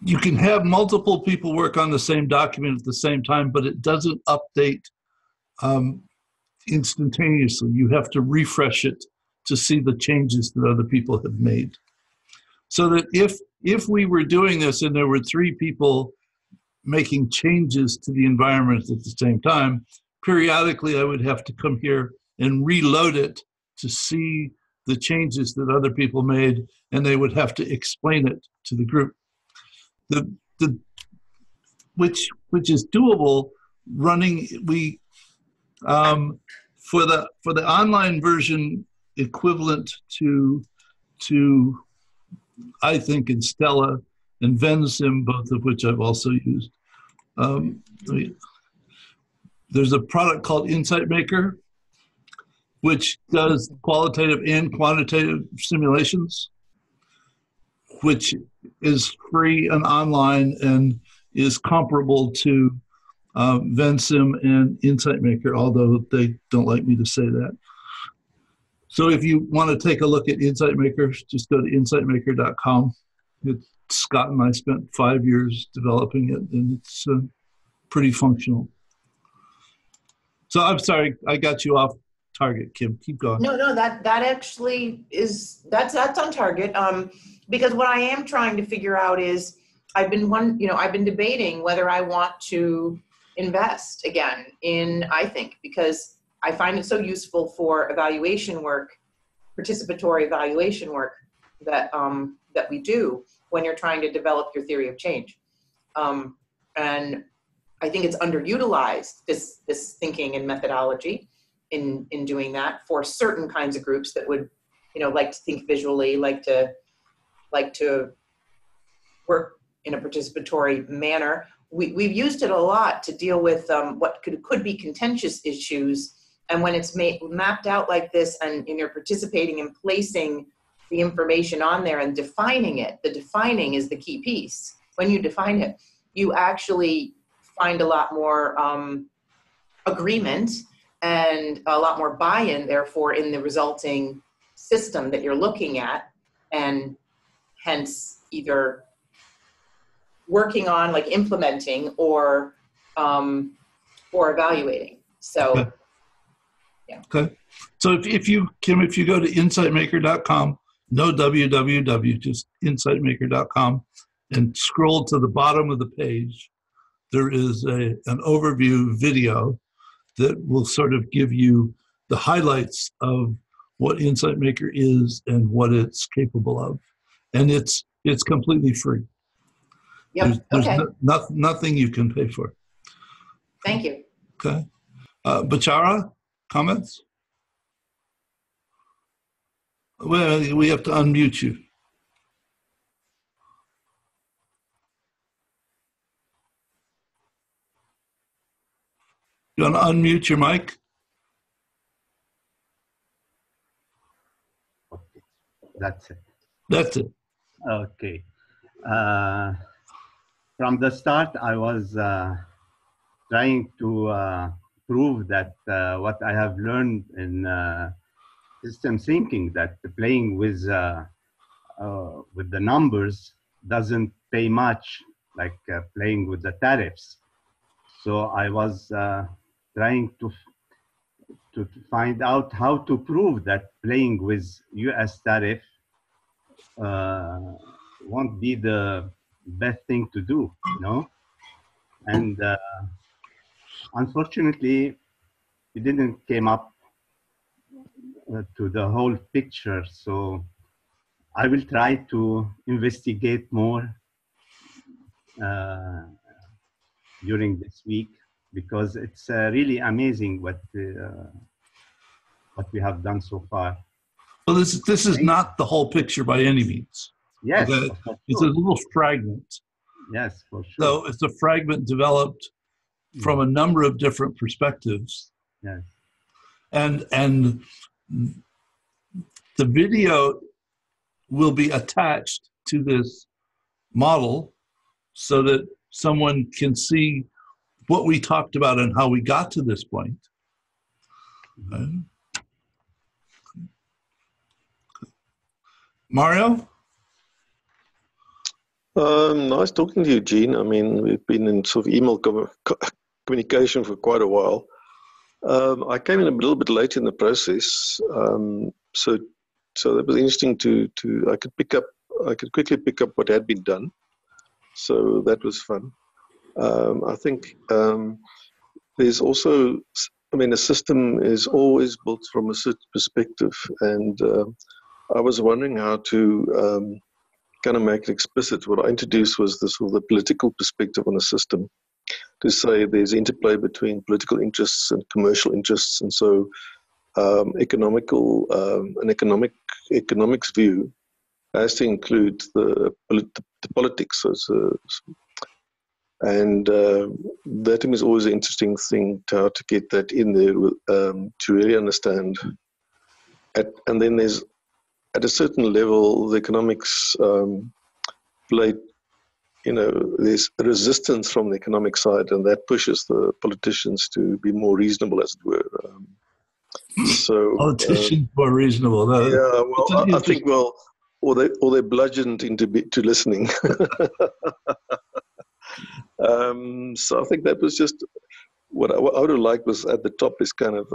You can have multiple people work on the same document at the same time, but it doesn't update instantaneously. You have to refresh it to see the changes that other people have made. So that if we were doing this and there were 3 people making changes to the environment at the same time, periodically I would have to come here and reload it to see the changes that other people made, and they would have to explain it to the group. Which is doable running. We for the online version equivalent to I think in Stella and VenSim, both of which I've also used. There's a product called Insight Maker, which does qualitative and quantitative simulations, which is free and online and is comparable to VenSim and Insight Maker, although they don't like me to say that. So if you want to take a look at Insight Maker, just go to insightmaker.com. Scott and I spent 5 years developing it, and it's pretty functional. So I'm sorry, I got you off target, Kim. Keep going. No, that actually is, that's on target. Because what I am trying to figure out is, I've been debating whether I want to invest again in iThink, because I find it so useful for evaluation work, participatory evaluation work that we do when you're trying to develop your theory of change. And I think it's underutilized, this thinking and methodology in doing that for certain kinds of groups that would, like to think visually, like to work in a participatory manner. We've used it a lot to deal with what could be contentious issues. And when it's mapped out like this, and you're participating in placing the information on there and defining it, the defining is the key piece. When you define it, you actually find a lot more agreement and a lot more buy-in, therefore, in the resulting system that you're looking at, and hence either working on, like implementing, or evaluating. So, okay. Yeah. Okay. So if you, Kim, if you go to insightmaker.com, no www, just insightmaker.com, and scroll to the bottom of the page. There is an overview video that will sort of give you the highlights of what Insight Maker is and what it's capable of. And it's completely free. Yep. There's Okay. nothing you can pay for. Thank you. Okay. Bachara, comments? Well, we have to unmute you. You want to unmute your mic? That's it. That's it. Okay. From the start, I was trying to prove that what I have learned in system thinking, that playing with the numbers doesn't pay much, like playing with the tariffs. So I was trying to find out how to prove that playing with US tariff won't be the best thing to do, you know? And unfortunately, it didn't came up to the whole picture. So I will try to investigate more during this week, because it's really amazing what we have done so far. Well, this is not the whole picture by any means. Yes, okay? sure. It's a little fragment. Yes, for sure. So it's a fragment developed from a number of different perspectives. Yes. And the video will be attached to this model so that someone can see what we talked about and how we got to this point. Okay. Mario? Nice talking to you, Gene. I mean, we've been in sort of email communication for quite a while. I came in a little bit late in the process, so that was interesting I could quickly pick up what had been done. So that was fun. I think there's also, I mean, a system is always built from a certain perspective, and I was wondering how to kind of make it explicit. What I introduced was the sort of the political perspective on a system, to say there's interplay between political interests and commercial interests, and so an economics view has to include the politics. And that to me is always an interesting thing, how to get that in there to really understand. And then there's, at a certain level, the economics play, there's resistance from the economic side, and that pushes the politicians to be more reasonable, as it were. Politicians more reasonable. Yeah, well, I think, or they're bludgeoned into listening. So I think that was just what I would have liked was at the top is kind of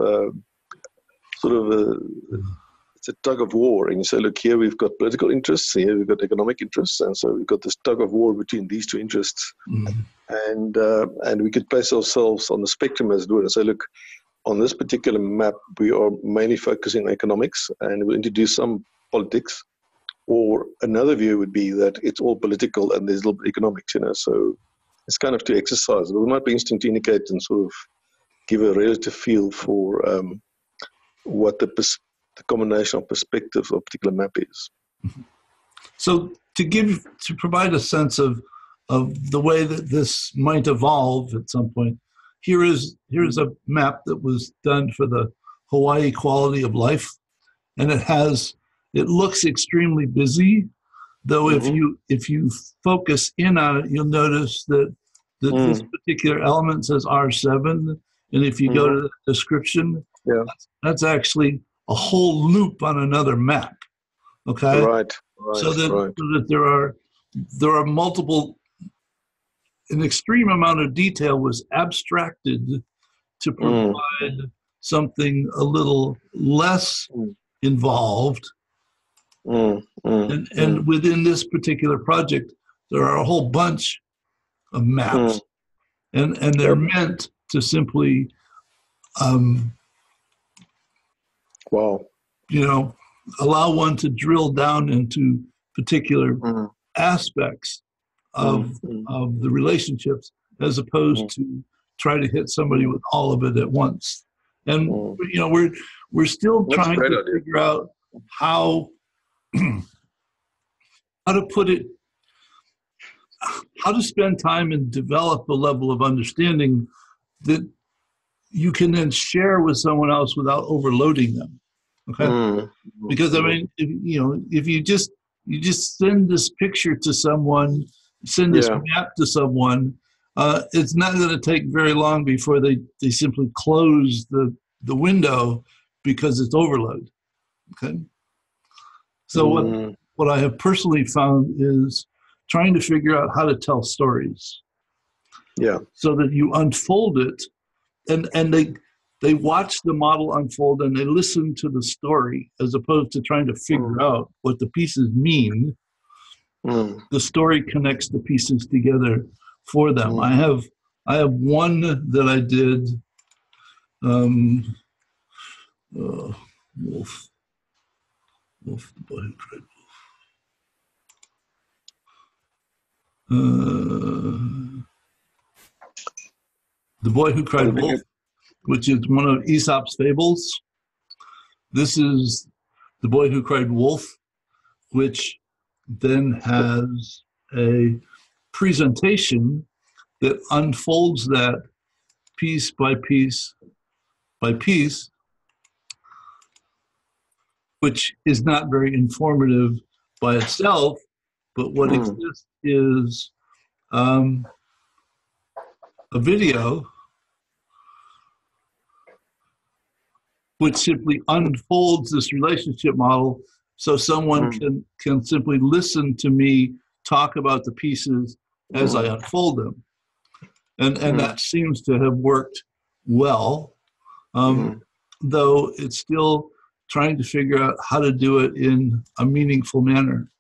it's a tug of war, and you say, look, here we've got political interests, here we've got economic interests, and so we've got this tug of war between these two interests, and we could place ourselves on the spectrum, as it were, and say, look, on this particular map we are mainly focusing on economics, and we'll introduce some politics. Or another view would be that it's all political and there's a little bit of economics, so it's kind of to exercise. But it might be interesting to indicate and sort of give a relative feel for what the combination of perspectives of a particular map is. So to provide a sense of the way that this might evolve at some point, here's a map that was done for the Hawaii quality of life, and it looks extremely busy, though if you focus in on it, you'll notice that this particular element says R7, and if you go to the description, that's actually a whole loop on another map. Okay, right. So that there are multiple. An extreme amount of detail was abstracted to provide something a little less involved And within this particular project, there are a whole bunch of maps, and they're meant to simply, allow one to drill down into particular aspects of the relationships, as opposed to try to hit somebody with all of it at once. And we're still trying to figure out how to put it, how to spend time and develop a level of understanding that you can then share with someone else without overloading them. Okay, because I mean, if you just send this picture to someone, send this map to someone, it's not going to take very long before they simply close the window because it's overload. Okay, so what I have personally found is trying to figure out how to tell stories. So that you unfold it, and they watch the model unfold and they listen to the story, as opposed to trying to figure out what the pieces mean. The story connects the pieces together for them. I have one that I did, Wolf, the boy who cried wolf. The Boy Who Cried Wolf, which is one of Aesop's fables. This is The Boy Who Cried Wolf, which then has a presentation that unfolds that piece by piece by piece, which is not very informative by itself, but what exists is a video which simply unfolds this relationship model, so someone can simply listen to me talk about the pieces as I unfold them. And that seems to have worked well, though it's still trying to figure out how to do it in a meaningful manner.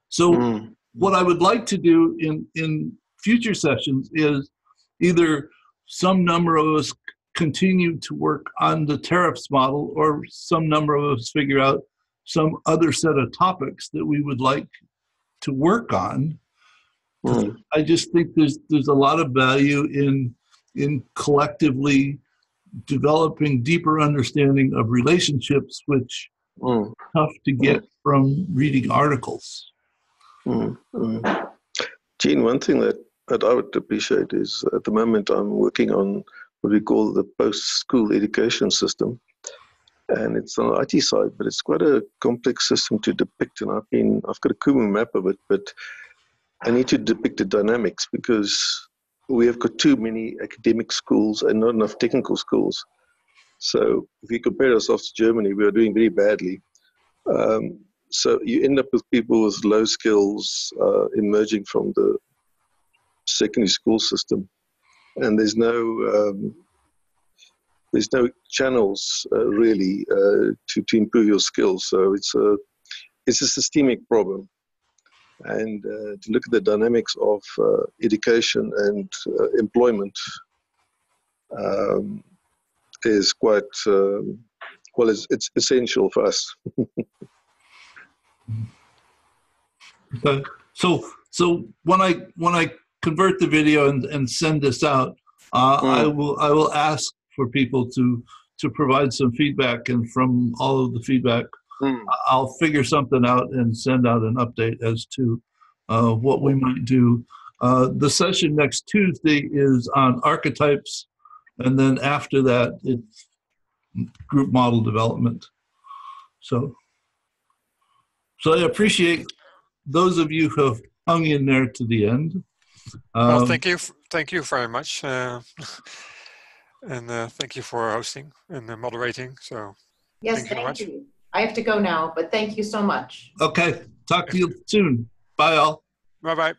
So what I would like to do in future sessions is either some number of us continue to work on the tariffs model, or some number of us figure out some other set of topics that we would like to work on. I just think there's a lot of value in collectively developing deeper understanding of relationships, which are tough to get from reading articles. Gene, one thing that I would appreciate is, at the moment I'm working on what we call the post-school education system. And it's on the IT side, but it's quite a complex system to depict. And I've got a Kumu map of it, but I need to depict the dynamics, because we have got too many academic schools and not enough technical schools. So if you compare ourselves to Germany, we are doing very badly. So you end up with people with low skills emerging from the secondary school system, and there's no channels really to improve your skills. So it's a systemic problem, and to look at the dynamics of education and employment is quite it's essential for us. Okay. So when I convert the video and send this out, I will ask for people to provide some feedback, and from all of the feedback, I'll figure something out and send out an update as to what we might do. The session next Tuesday is on archetypes, and then after that, it's group model development. So I appreciate those of you who have hung in there to the end. Well, thank you very much, and thank you for hosting and moderating. So yes, thank you. I have to go now, but thank you so much. Okay, talk to you soon. Bye, all. Bye-bye.